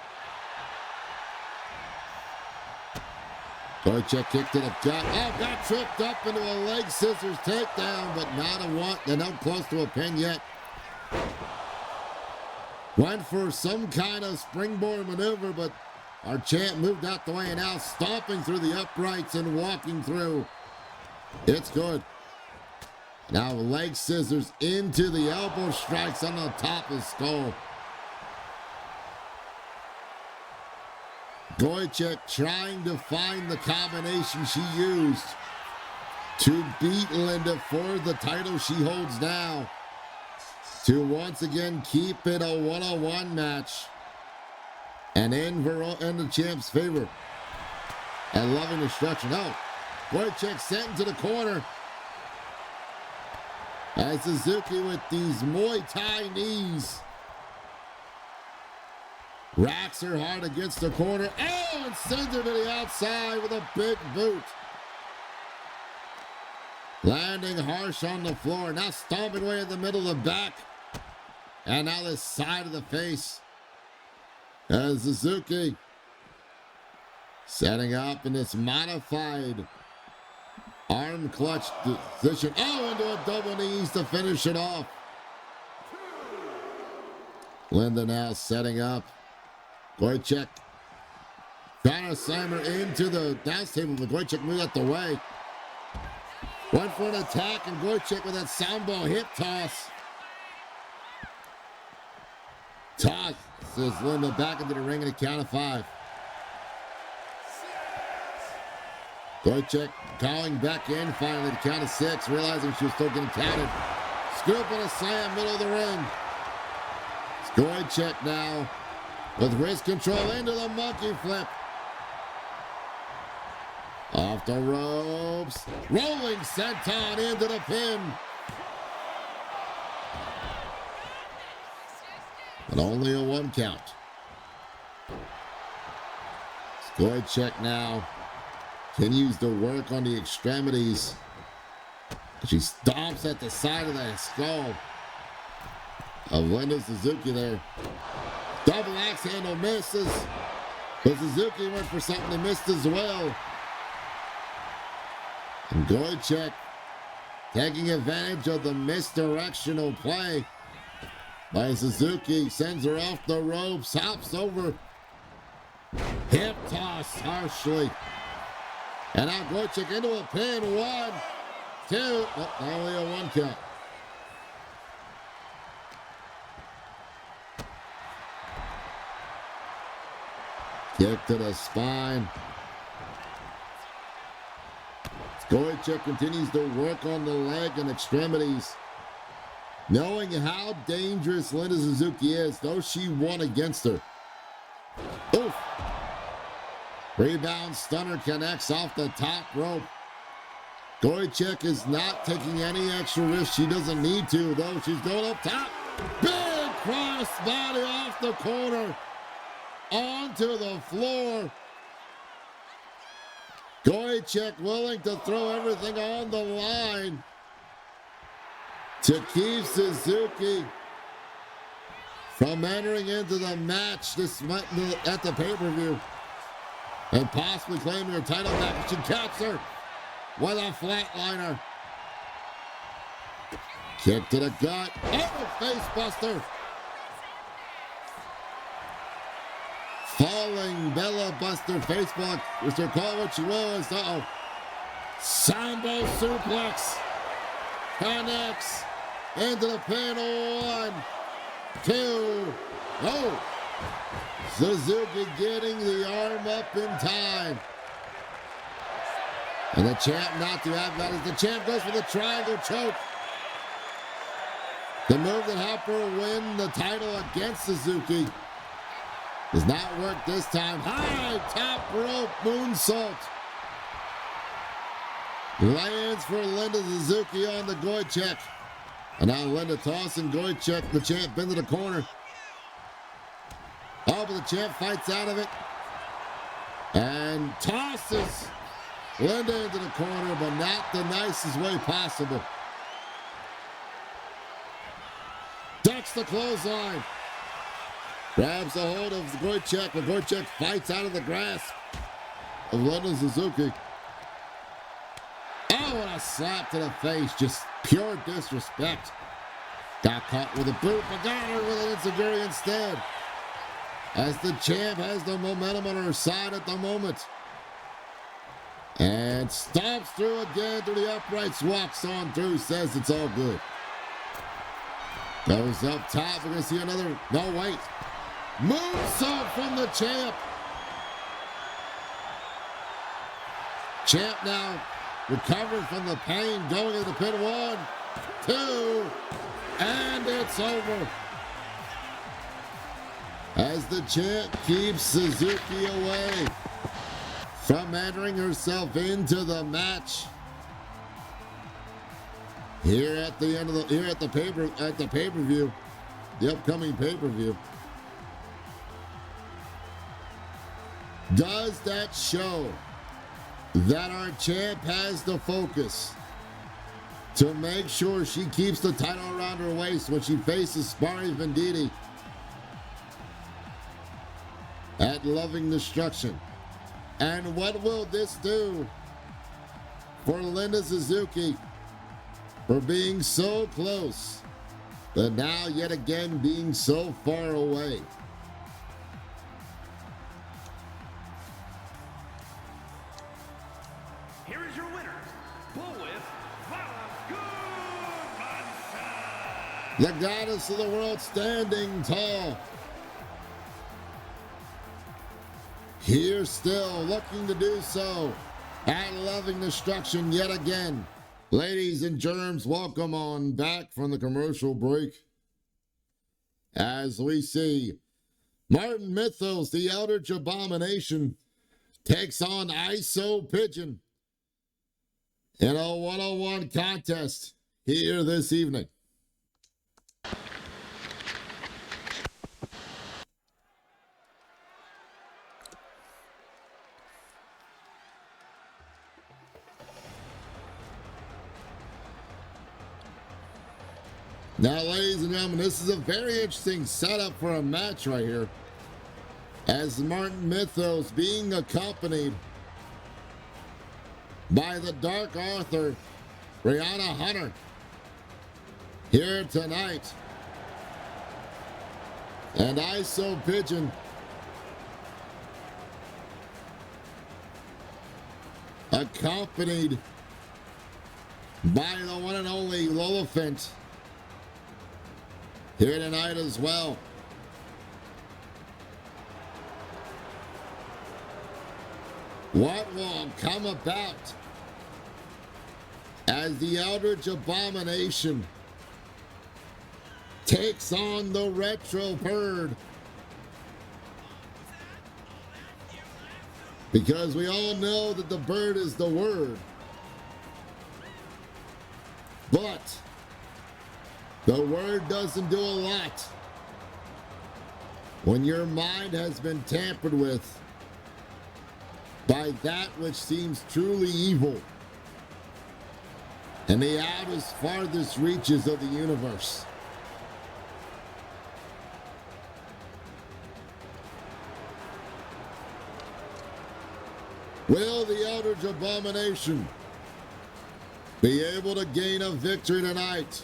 Speaker 1: Goicek kick to the gut. Oh, got tripped up into a leg scissors takedown, but not a one. They're not close to a pin yet. Went for some kind of springboard maneuver, but our champ moved out the way and now stomping through the uprights and walking through. It's good. Now leg scissors into the elbow strikes on the top of the skull. Goicek trying to find the combination she used to beat Linda for the title she holds now. To once again keep it a one-on-one match. And in the champ's favor. And loving destruction. Oh, Goicek sent into the corner. As Suzuki with these Muay Thai knees. Racks her hard against the corner. Oh, and sends her to the outside with a big boot. Landing harsh on the floor. Now stomping away in the middle of the back. And now the side of the face. As Suzuki setting up in this modified arm clutch position. Oh, into a double knees to finish it off. Linda now setting up. Goicek trying to slam her into the dance table, but Goicek moved out the way. Went for an attack, and Goicek with that sambo hip toss. Tosses Linda back into the ring in a count of 5. Goicek calling back in finally to count of 6, realizing she was still getting counted. Scoop and a slam, middle of the ring. It's Goicek now with wrist control into the monkey flip. Off the ropes. Rolling senton into the pin. But only a 1 count. Goicek now continues to work on the extremities. She stomps at the side of the skull of Linda Suzuki there. Double axe handle misses. But Suzuki went for something that missed as well. And Goicek taking advantage of the misdirectional play by Suzuki, sends her off the ropes, hops over, hip toss harshly. And now Goicek into a pin. 1, 2, oh, only a 1 count. Kick to the spine. Goicek continues to work on the leg and extremities. Knowing how dangerous Linda Suzuki is, though she won against her. Oof. Rebound stunner connects off the top rope. Goicek is not taking any extra risk. She doesn't need to, though. She's going up top. Big cross body off the corner. Onto the floor. Goicek willing to throw everything on the line to keep Suzuki from entering into the match at the pay-per-view and possibly claiming her title back. She catches her with a flatliner. Kick to the gut. Oh, face buster. Falling Bella Buster face block. Mr. Call what she was. Uh-oh. Sambo suplex. Connects into the pin. 1, 2. Oh! Suzuki getting the arm up in time. And the champ not too happy about it. The champ goes for the triangle choke. The move that helped her win the title against Suzuki does not work this time. High top rope moonsault. Lands for Linda Suzuki on the Goichek. And now Linda tossing Goichek, the champ, into the corner. Oh, but the champ fights out of it. And tosses Linda into the corner, but not the nicest way possible. Ducks the clothesline. Grabs a hold of Goichek, but Goichek fights out of the grasp of Linda Suzuki. Oh, and a slap to the face. Just pure disrespect. Got caught with a boot, but got her with an enziguri instead. As the champ has the momentum on her side at the moment. And stomps through again through the uprights, walks on through, says it's all good. Goes up top, we're gonna see another, no wait. Moonsault from the champ. Champ now recovering from the pain, going into the pin. 1, 2, and it's over. As the champ keeps Suzuki away from entering herself into the match. Here at the end of the pay-per-view, the upcoming pay-per-view. Does that show that our champ has the focus to make sure she keeps the title around her waist when she faces Spari Venditti at Loving Destruction? And what will this do for Linda Suzuki for being so close, but now yet again being so far away?
Speaker 2: Here is your winner, Bullwhip Valagudmanson.
Speaker 1: The goddess of the world standing tall. Here still looking to do so at Loving Destruction yet again. Ladies and germs, welcome on back from the commercial break. As we see Martin Mythos, the Eldritch Abomination, takes on ISO Pigeon in a one-on-one contest here this evening. Now, ladies and gentlemen, this is a very interesting setup for a match right here. As Martin Mythos being accompanied by the Dark Arthur, Rihanna Hunter, here tonight. And ISO Pigeon accompanied by the one and only Lolafant here tonight as well. What will come about as the Eldritch Abomination takes on the Retro Bird? Because we all know that the bird is the word. But the word doesn't do a lot when your mind has been tampered with by that which seems truly evil in the outest, farthest reaches of the universe. Will the Eldritch Abomination be able to gain a victory tonight?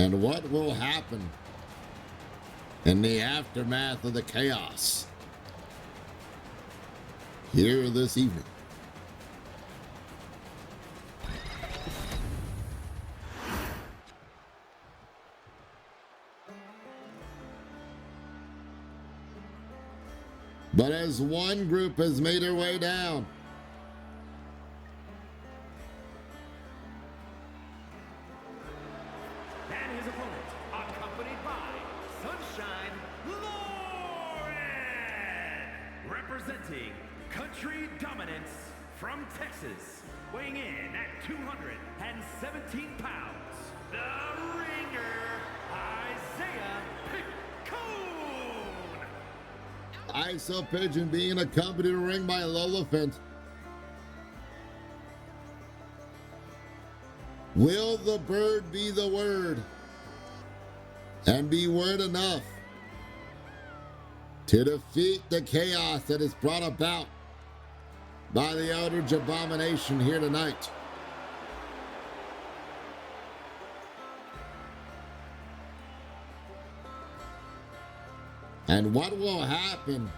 Speaker 1: And what will happen in the aftermath of the chaos here this evening? But as one group has made their way down,
Speaker 2: And his opponent, accompanied by Sunshine Lauren, representing Country Dominance from Texas, weighing in at 217 pounds, the ringer, Isaiah Picone.
Speaker 1: ISO Pigeon being accompanied to the ring by Lola Fent. Will the bird be the word and be word enough to defeat the chaos that is brought about by the Eldritch Abomination here tonight? And what will happen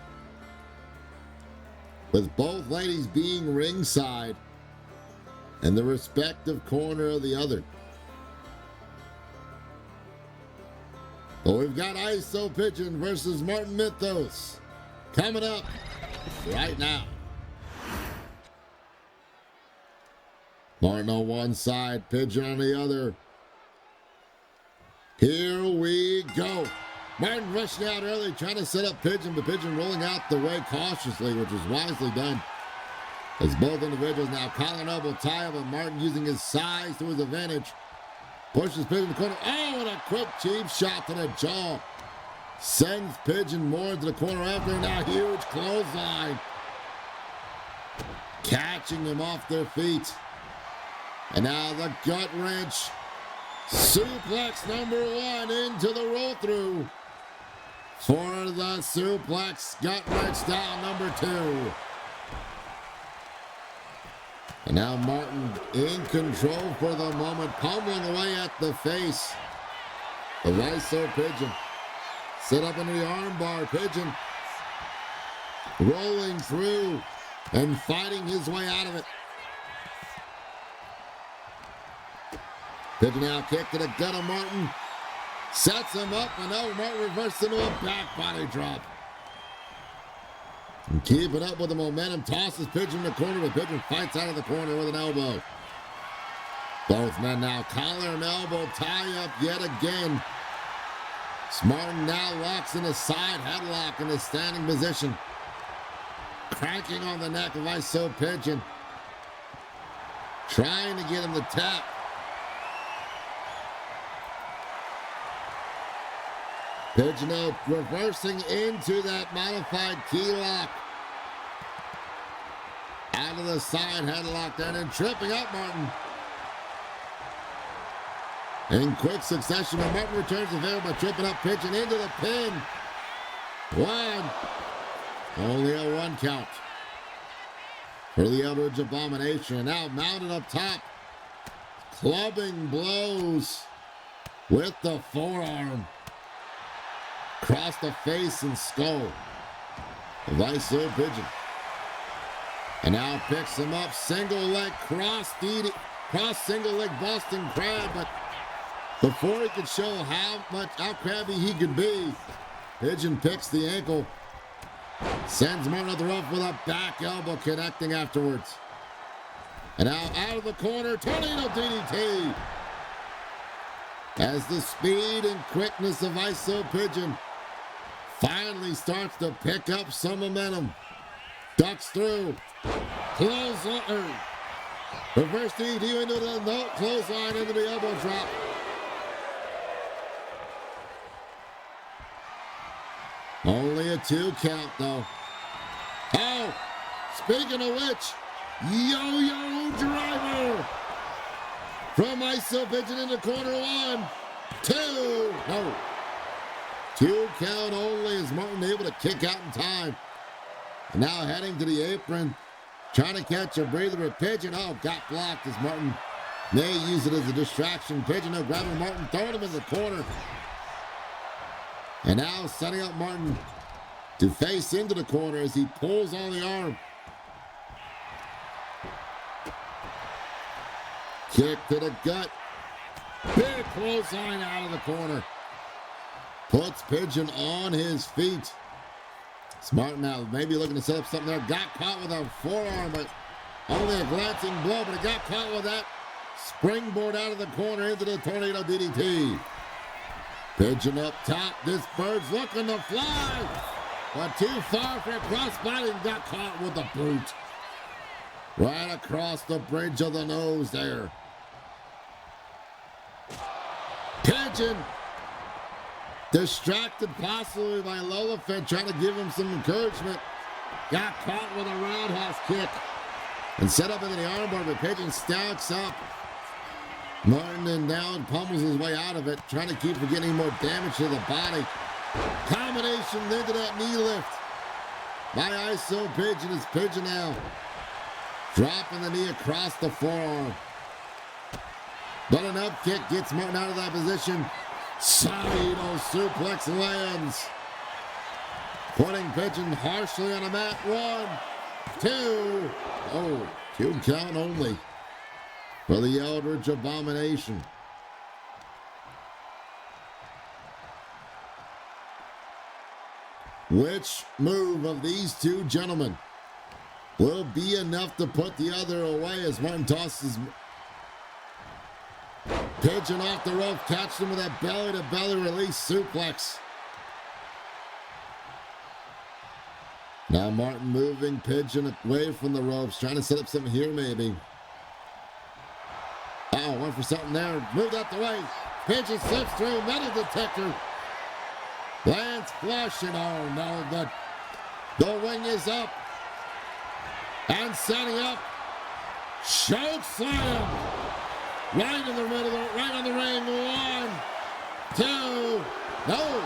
Speaker 1: with both ladies being ringside in the respective corner of the other? But we've got ISO Pigeon versus Martin Mythos coming up right now. Martin on one side, Pigeon on the other. Here we go. Martin rushing out early, trying to set up Pigeon, but Pigeon rolling out the way cautiously, which was wisely done. As both individuals now collar elbow tie up, and Martin using his size to his advantage. Pushes Pigeon to the corner. Oh, and a quick cheap shot to the jaw. Sends Pigeon more into the corner after now huge clothesline. Catching them off their feet. And now the gut wrench. Suplex number one into the roll through. For the suplex gut wrench down number two. And now Martin in control for the moment, pummeling away at the face of ISO Pigeon. Set up into the armbar, Pigeon rolling through and fighting his way out of it. Pigeon now kick to the gut of Martin. Sets him up, and now Martin reverses into a back body drop. And keeping up with the momentum, tosses Pigeon in the corner, but Pigeon fights out of the corner with an elbow. Both men now collar and elbow tie up yet again. Martin now locks in a side headlock in a standing position. Cranking on the neck of ISO Pigeon. Trying to get him to tap. Pigeon now reversing into that modified key lock. Out of the side headlock there, and then tripping up Martin. In quick succession, but Martin returns the favor by tripping up Pigeon into the pin. One. Only a one count for the Eldritch Abomination. And now mounted up top. Clubbing blows with the forearm. Across the face and skull of ISO Pigeon. And now picks him up, single leg cross single leg Boston Crab, but before he could show how crabby he could be, Pigeon picks the ankle, sends Martin up the rope with a back elbow connecting afterwards. And now out of the corner, tornado DDT. As the speed and quickness of ISO Pigeon finally starts to pick up some momentum. Ducks through. Clothesline. Reverse DDT into the clothesline into the elbow drop. Only a 2 count though. Oh, speaking of which, yo-yo driver from ISO Pigeon in the corner. 1, 2, no. 2 count only as Martin able to kick out in time. And now heading to the apron, trying to catch a breather with Pigeon. Oh, got blocked as Martin May use it as a distraction. Pigeon now grabbing Martin, throwing him in the corner. And now setting up Martin to face into the corner as he pulls on the arm. Kick to the gut. Big clothesline out of the corner. Puts Pigeon on his feet. Smart now, maybe looking to set up something there. Got caught with a forearm, but only a glancing blow, but he got caught with that springboard out of the corner into the tornado DDT. Pigeon up top. This bird's looking to fly, but too far for a crossbody and got caught with the boot. Right across the bridge of the nose there. Pigeon distracted possibly by Lola Fett trying to give him some encouragement. Got caught with a roundhouse kick and set up into the armbar, but Pigeon stacks up. Martin and down pummels his way out of it, trying to keep from getting more damage to the body. Combination into that knee lift by ISO Pigeon. Is Pigeon now dropping the knee across the forearm. But an up kick gets Martin out of that position. Saito suplex lands, putting Pigeon harshly on the mat. 1, 2. Oh, 2 count only for the Eldritch Abomination. Which move of these two gentlemen will be enough to put the other away as Martin tosses Pigeon off the rope, catches him with that belly-to-belly release suplex. Now Martin moving Pigeon away from the ropes, trying to set up something here maybe. Oh, went for something there. Moved out the way. Pigeon slips through, metal detector. Lands flush, and oh no, the ring is up. And setting up. Choke slam. Right in the middle, right on the ring. 1, 2, no.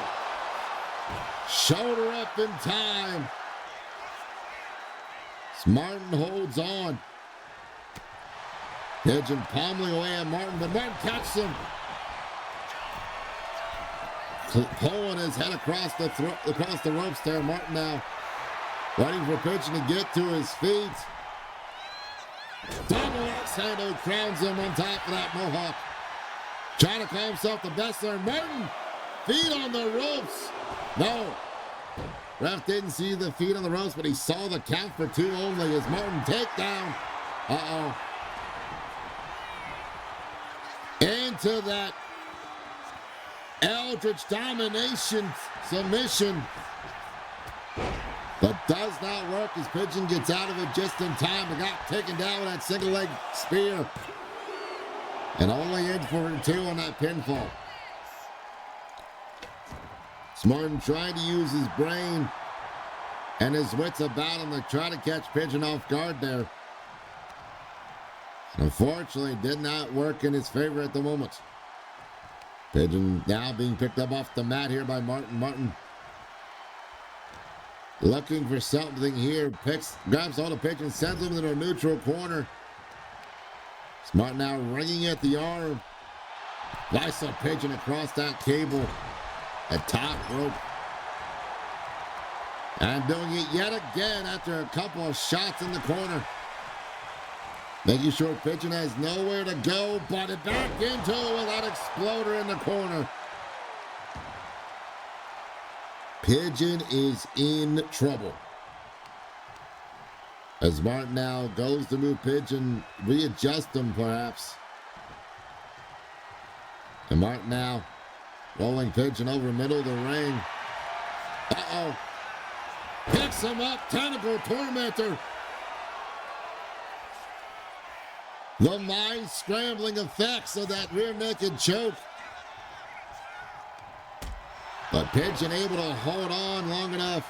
Speaker 1: Shoulder up in time. Martin holds on. Pigeon pommeling away at Martin, but Martin catches him. Pulling his head across the ropes there. Martin now waiting for Pigeon to get to his feet. Double X-handle crowns him on top of that mohawk. Trying to call himself the best there. Martin, feet on the ropes. No. Ref didn't see the feet on the ropes, but he saw the count for 2 only as Martin takedown. Uh-oh. Into that Eldritch domination submission. But does not work as Pigeon gets out of it just in time. But got taken down with that single leg spear. And only in for 2 on that pinfall. Martin trying to use his brain and his wits about him to try to catch Pigeon off guard there. Unfortunately, did not work in his favor at the moment. Pigeon now being picked up off the mat here by Martin. Martin looking for something here. Grabs hold of Pigeon, sends him into a neutral corner. Smart now ringing at the arm. Slice of Pigeon across that cable at top rope. And doing it yet again after a couple of shots in the corner. Making sure Pigeon has nowhere to go, but it back into it with that exploder in the corner. Pigeon is in trouble. As Martin now goes to move Pigeon, readjust him perhaps. And Martin now rolling Pigeon over middle of the ring. Uh-oh. Picks him up, tentacle tormentor. The mind scrambling effects of that rear naked choke. But Pigeon able to hold on long enough.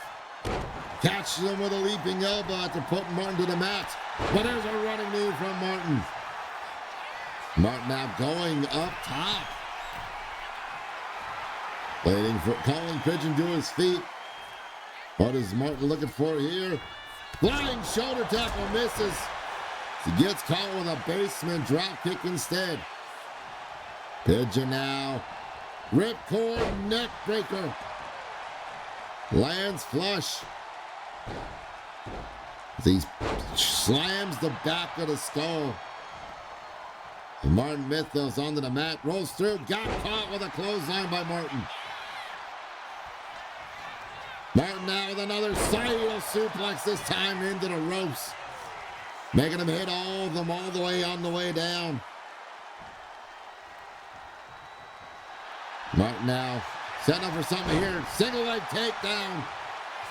Speaker 1: Catches him with a leaping elbow after putting Martin to the mat. But there's a running knee from Martin. Martin now going up top. Waiting for calling Pigeon to his feet. What is Martin looking for here? Flying shoulder tackle misses. He gets caught with a basement drop kick instead. Pigeon now. Ripcord neck breaker. Lands flush. He slams the back of the skull. And Martin Mythos onto the mat. Rolls through. Got caught with a clothesline by Martin. Martin now with another sidewheel suplex, this time into the ropes. Making him hit all of them all the way on the way down. Martin now setting up for something here. Single leg takedown.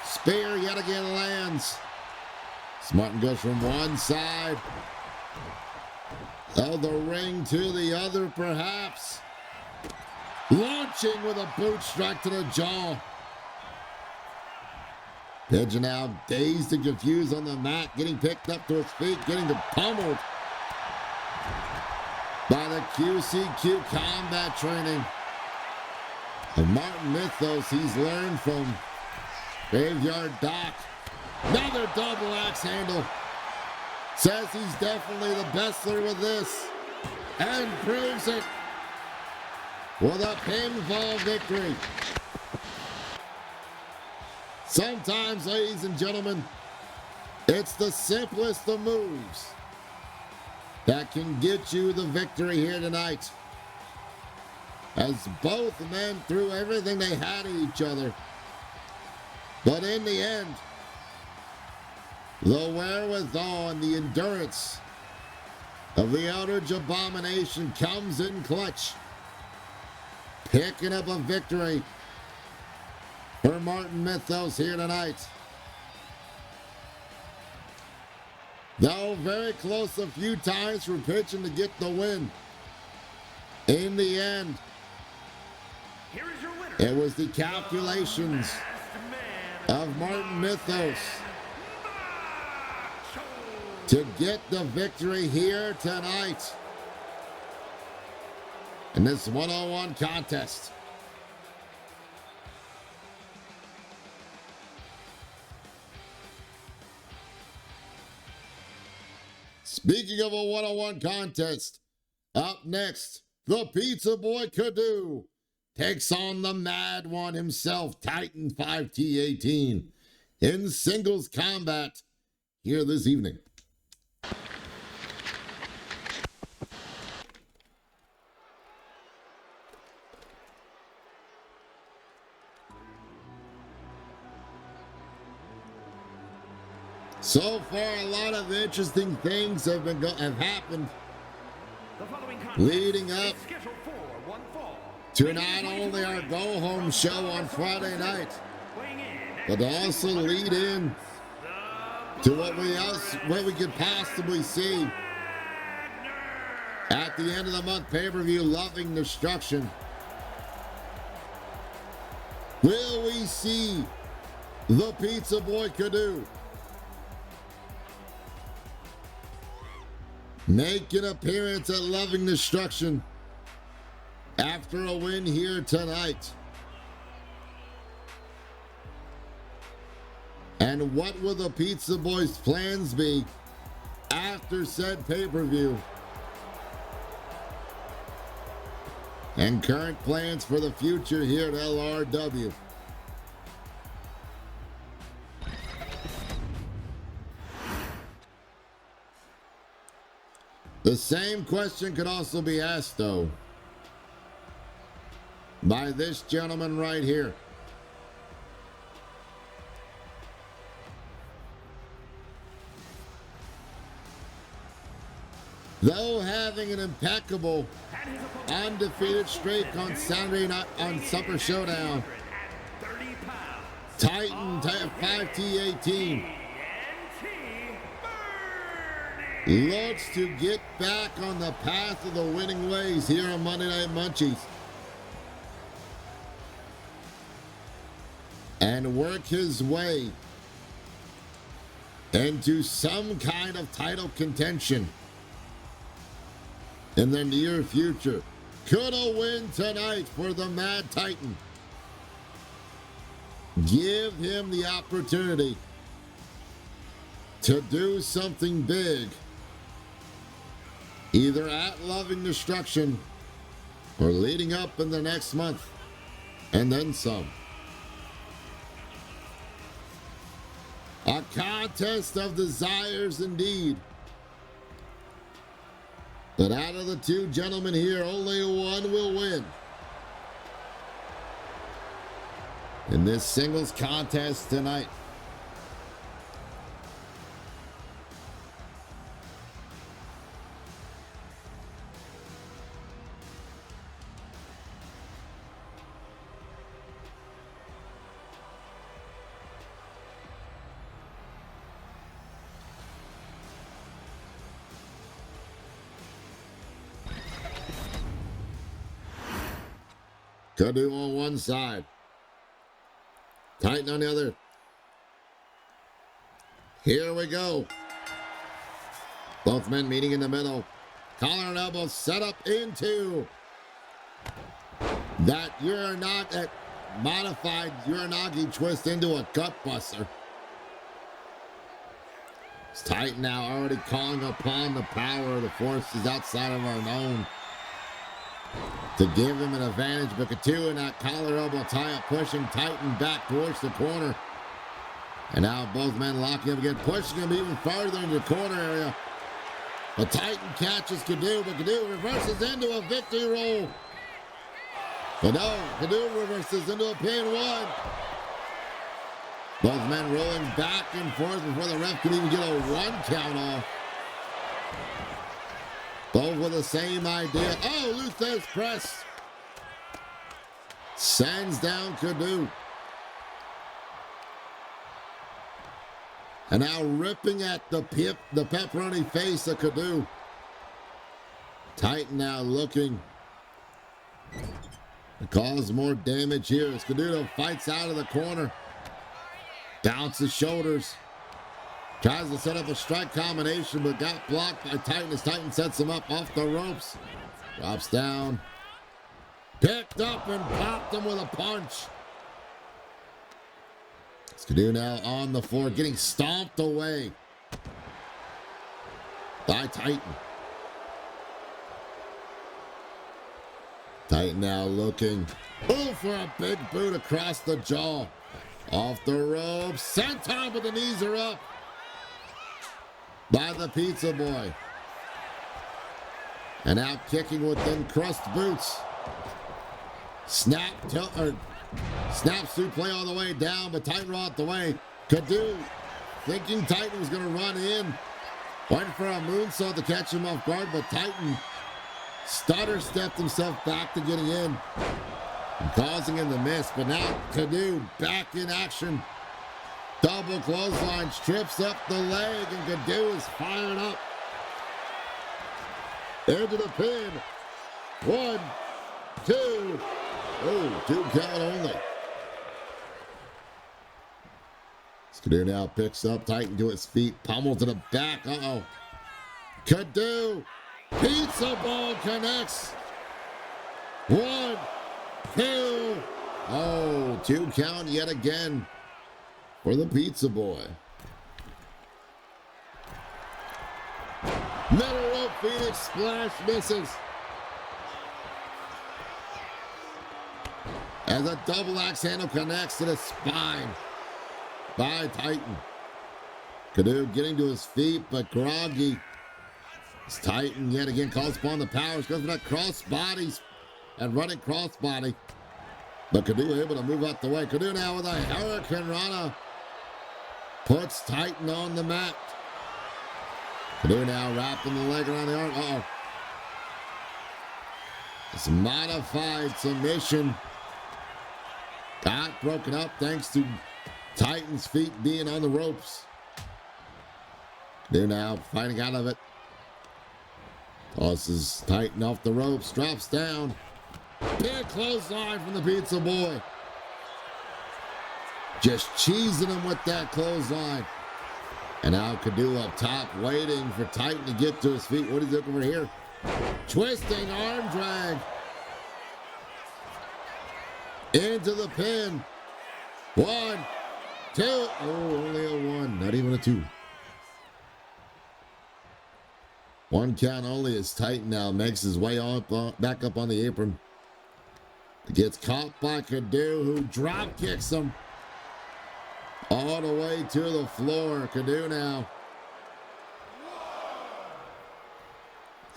Speaker 1: Spear yet again lands. Martin goes from one side of the ring to the other, perhaps. Launching with a boot strike to the jaw. Pigeon now dazed and confused on the mat, getting picked up to his feet, getting pummeled by the QCQ combat training of Martin Mythos. He's learned from Graveyard Doc. Another double axe handle. Says he's definitely the bestler with this. And proves it with a pinfall victory. Sometimes, ladies and gentlemen, it's the simplest of moves that can get you the victory here tonight. As both men threw everything they had at each other. But in the end, the wherewithal and the endurance of the Eldritch Abomination comes in clutch, picking up a victory for Martin Mythos here tonight. Though very close a few times for Pigeon to get the win, in the end,
Speaker 2: Here is your winner,
Speaker 1: it was the calculations of Martin Mythos to get the victory here tonight in this one-on-one contest. Speaking of a one-on-one contest, up next, the Pizza Boy Kadu takes on the Mad One himself, Titan 5T18, in singles combat here this evening. So far, a lot of interesting things have happened leading up to not only our go-home show on Friday night, but also lead in to what we could possibly see at the end of the month pay-per-view, Loving Destruction. Will we see the Pizza Boy Kadu make an appearance at Loving Destruction after a win here tonight? And what will the Pizza Boy's plans be after said pay-per-view? And current plans for the future here at LRW. The same question could also be asked, though, by this gentleman right here. Though having an impeccable, undefeated streak on Saturday night on Supper Showdown, Titan 5T18 looks to get back on the path of the winning ways here on Monday Night Munchies and work his way into some kind of title contention in the near future. Could a win tonight for the Mad Titan give him the opportunity to do something big either at Loving Destruction or leading up in the next month, and then some. A contest of desires indeed. But out of the two gentlemen here, only one will win. In this singles contest tonight. Canoe on one side. Titan on the other. Here we go. Both men meeting in the middle. Collar and elbow set up into that modified Uranagi twist into a gut buster. It's Titan now already calling upon the power of the forces outside of our known to give him an advantage, but Katu in that collar elbow tie-up, pushing Titan back towards the corner. And now both men locking up again, pushing him even farther into the corner area. But Titan catches Kadu, but Kadu reverses into a victory roll. But no, Kadu reverses into a pin one. Both men rolling back and forth before the ref can even get a one count off. Both with the same idea. Oh, Luthez press. Sends down Kadu. And now ripping at the pepperoni face of Kadu. Titan now looking to cause more damage here as Kadu fights out of the corner. Bounces shoulders. Tries to set up a strike combination, but got blocked by Titan as Titan sets him up off the ropes. Drops down. Picked up and popped him with a punch. Skidoo now on the floor, getting stomped away by Titan. Titan now looking for a big boot across the jaw. Off the ropes. Senton, but the knees are up by the Pizza Boy. And now kicking with them crust boots. Snap suit play all the way down, but Titan out the way. Kadu thinking Titan was going to run in. Waiting for a moonsault to catch him off guard, but Titan stutter stepped himself back to getting in, causing him to miss. But now Kadu back in action. Double clothesline, strips up the leg, and Kadu is fired up. Into the pin. 1, 2. Oh, 2 count only. Kadu now picks up Titan to his feet, pummel to the back. Uh-oh. Kadu. Pizza ball connects. 1, 2. Oh, 2 count yet again for the Pizza Boy. Middle rope Phoenix splash misses. As a double axe handle connects to the spine by Titan. Kadu getting to his feet, but groggy. It's Titan yet again calls upon the powers, goes for that cross bodies and running crossbody. But Kadu able to move out the way. Kadu now with a Hurricane Rana puts Titan on the mat. Kadu now wrapping the leg around the arm. Uh-oh. This modified submission got broken up thanks to Titan's feet being on the ropes. Kadu now fighting out of it. Tosses Titan off the ropes, drops down. Big clothesline from the Pizza Boy. Just cheesing him with that clothesline. And now Kadu up top, waiting for Titan to get to his feet. What is he looking for here? Twisting arm drag. Into the pin. 1, 2. Oh, only a 1, not even a 2. 1 count only as Titan now makes his way back up on the apron. Gets caught by Kadu, who drop kicks him all the way to the floor. Kadu now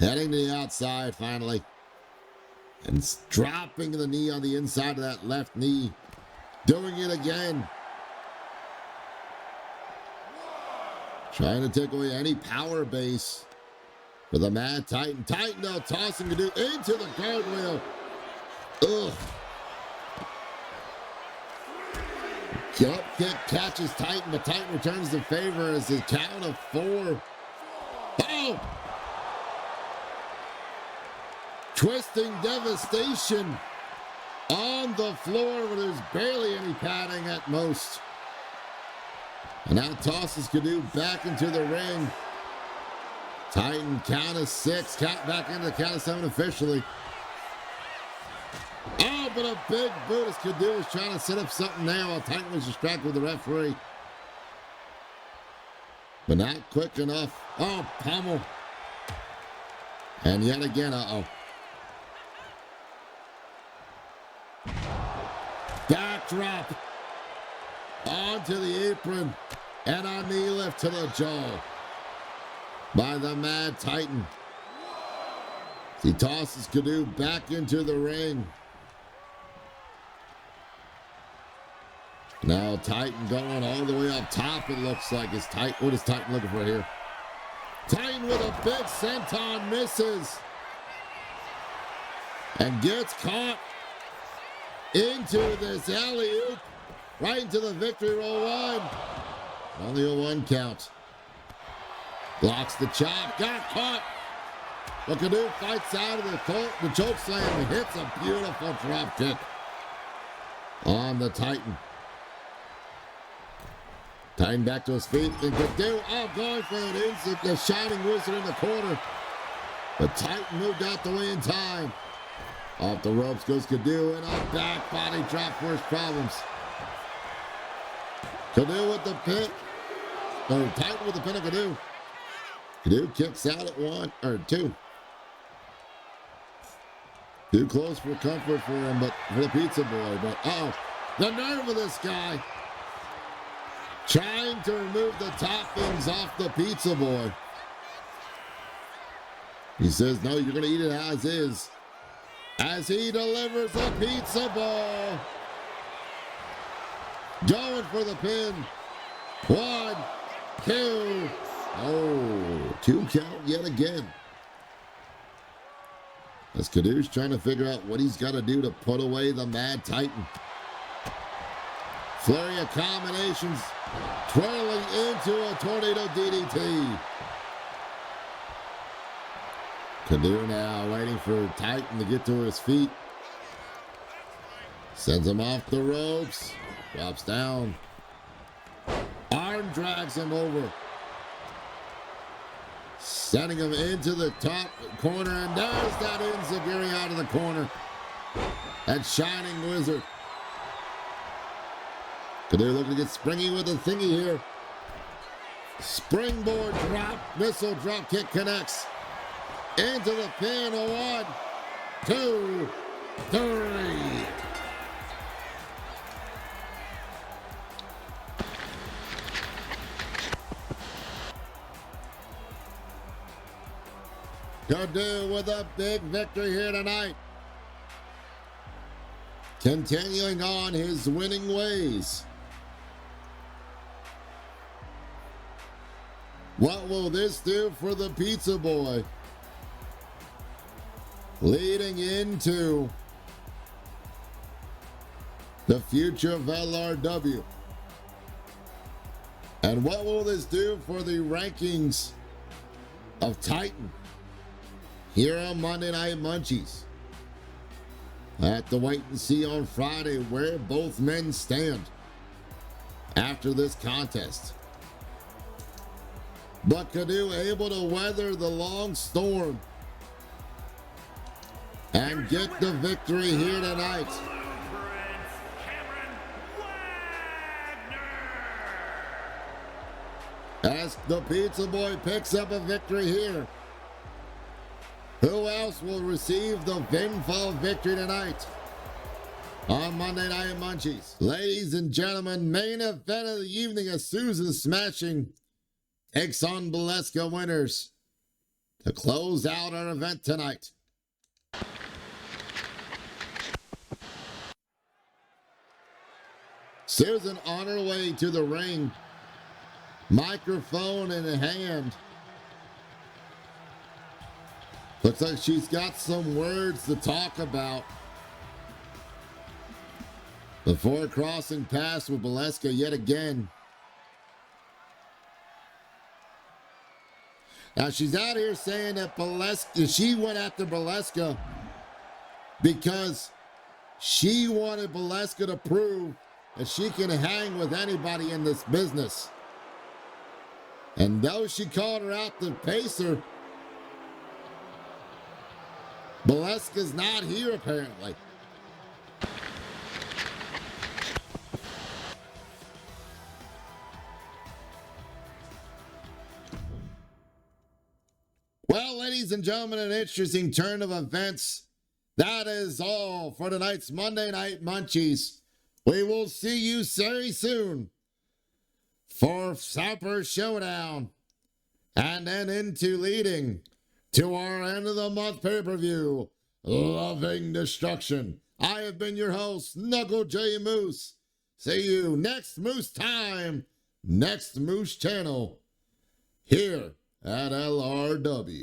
Speaker 1: heading to the outside finally. And dropping the knee on the inside of that left knee. Doing it again. Trying to take away any power base for the Mad Titan. Titan now tossing Kadu into the guardrail. Ugh. Jump kick catches Titan, but Titan returns the favor as a count of 4. Oh! Twisting devastation on the floor where there's barely any padding at most. And now tosses Kadu back into the ring. Titan count of 6, count back into the count of 7 officially. Oh, but a big boot as Kadu was trying to set up something there while Titan was distracted with the referee. But not quick enough. Oh, pummel. And yet again, Backdrop onto the apron and a knee lift to the jaw by the Mad Titan. He tosses Kadu back into the ring. Now Titan going all the way up top, it looks like. What is Titan looking for here? Titan with a big senton misses. And gets caught into this alley-oop. Right into the victory roll 1. Only a 1 count. Blocks the chop. Got caught. But Kadu fights out of the choke slam and hits a beautiful drop kick on the Titan. Titan back to his feet. And Kadu, going for an instant. The Shining Wizard in the corner. But Titan moved out the way in time. Off the ropes goes Kadu, and a back body drop for his problems. Kadu with the pin. Titan with the pin of Kadu. Kadu kicks out at 1 or 2. Too close for comfort for him, but for the Pizza Boy. But the nerve of this guy. Trying to remove the toppings off the Pizza Boy. He says, no, you're going to eat it as is. As he delivers a pizza ball. Going for the pin. 1, 2. Oh, 2 count yet again. As Kadu's trying to figure out what he's got to do to put away the Mad Titan. Flurry of combinations. Twirling into a tornado DDT. Kadu now waiting for Titan to get to his feet. Sends him off the ropes. Drops down. Arm drags him over. Sending him into the top corner. And there's that Enziguri out of the corner. That Shining Wizard. Kadu looking to get springy with the thingy here. Springboard drop. Missile drop kick connects. Into the pin. 1, 2, 3. Kadu with a big victory here tonight. Continuing on his winning ways. What will this do for the Pizza Boy? Leading into the future of LRW. And what will this do for the rankings of Titan here on Monday Night Munchies? I have to wait and see on Friday where both men stand after this contest. But Kadu able to weather the long storm and get the victory here tonight. As the Pizza Boy picks up a victory here Who else will receive the pinfall victory tonight on Monday Night Munchies? Ladies and gentlemen, main event of the evening is Susan Smashing takes on Valeska Winners to close out our event tonight. Susan on her way to the ring, microphone in hand. Looks like she's got some words to talk about before crossing paths with Valeska yet again. Now she's out here saying that she went after Valeska because she wanted Valeska to prove that she can hang with anybody in this business. And though she called her out to pace her, Valeska's not here apparently. Well, ladies and gentlemen, an interesting turn of events. That is all for tonight's Monday Night Munchies. We will see you very soon for Super Showdown and then into leading to our end of the month pay-per-view, Loving Destruction. I have been your host, Knuckle J Moose. See you next Moose time, next Moose channel, here at LRW.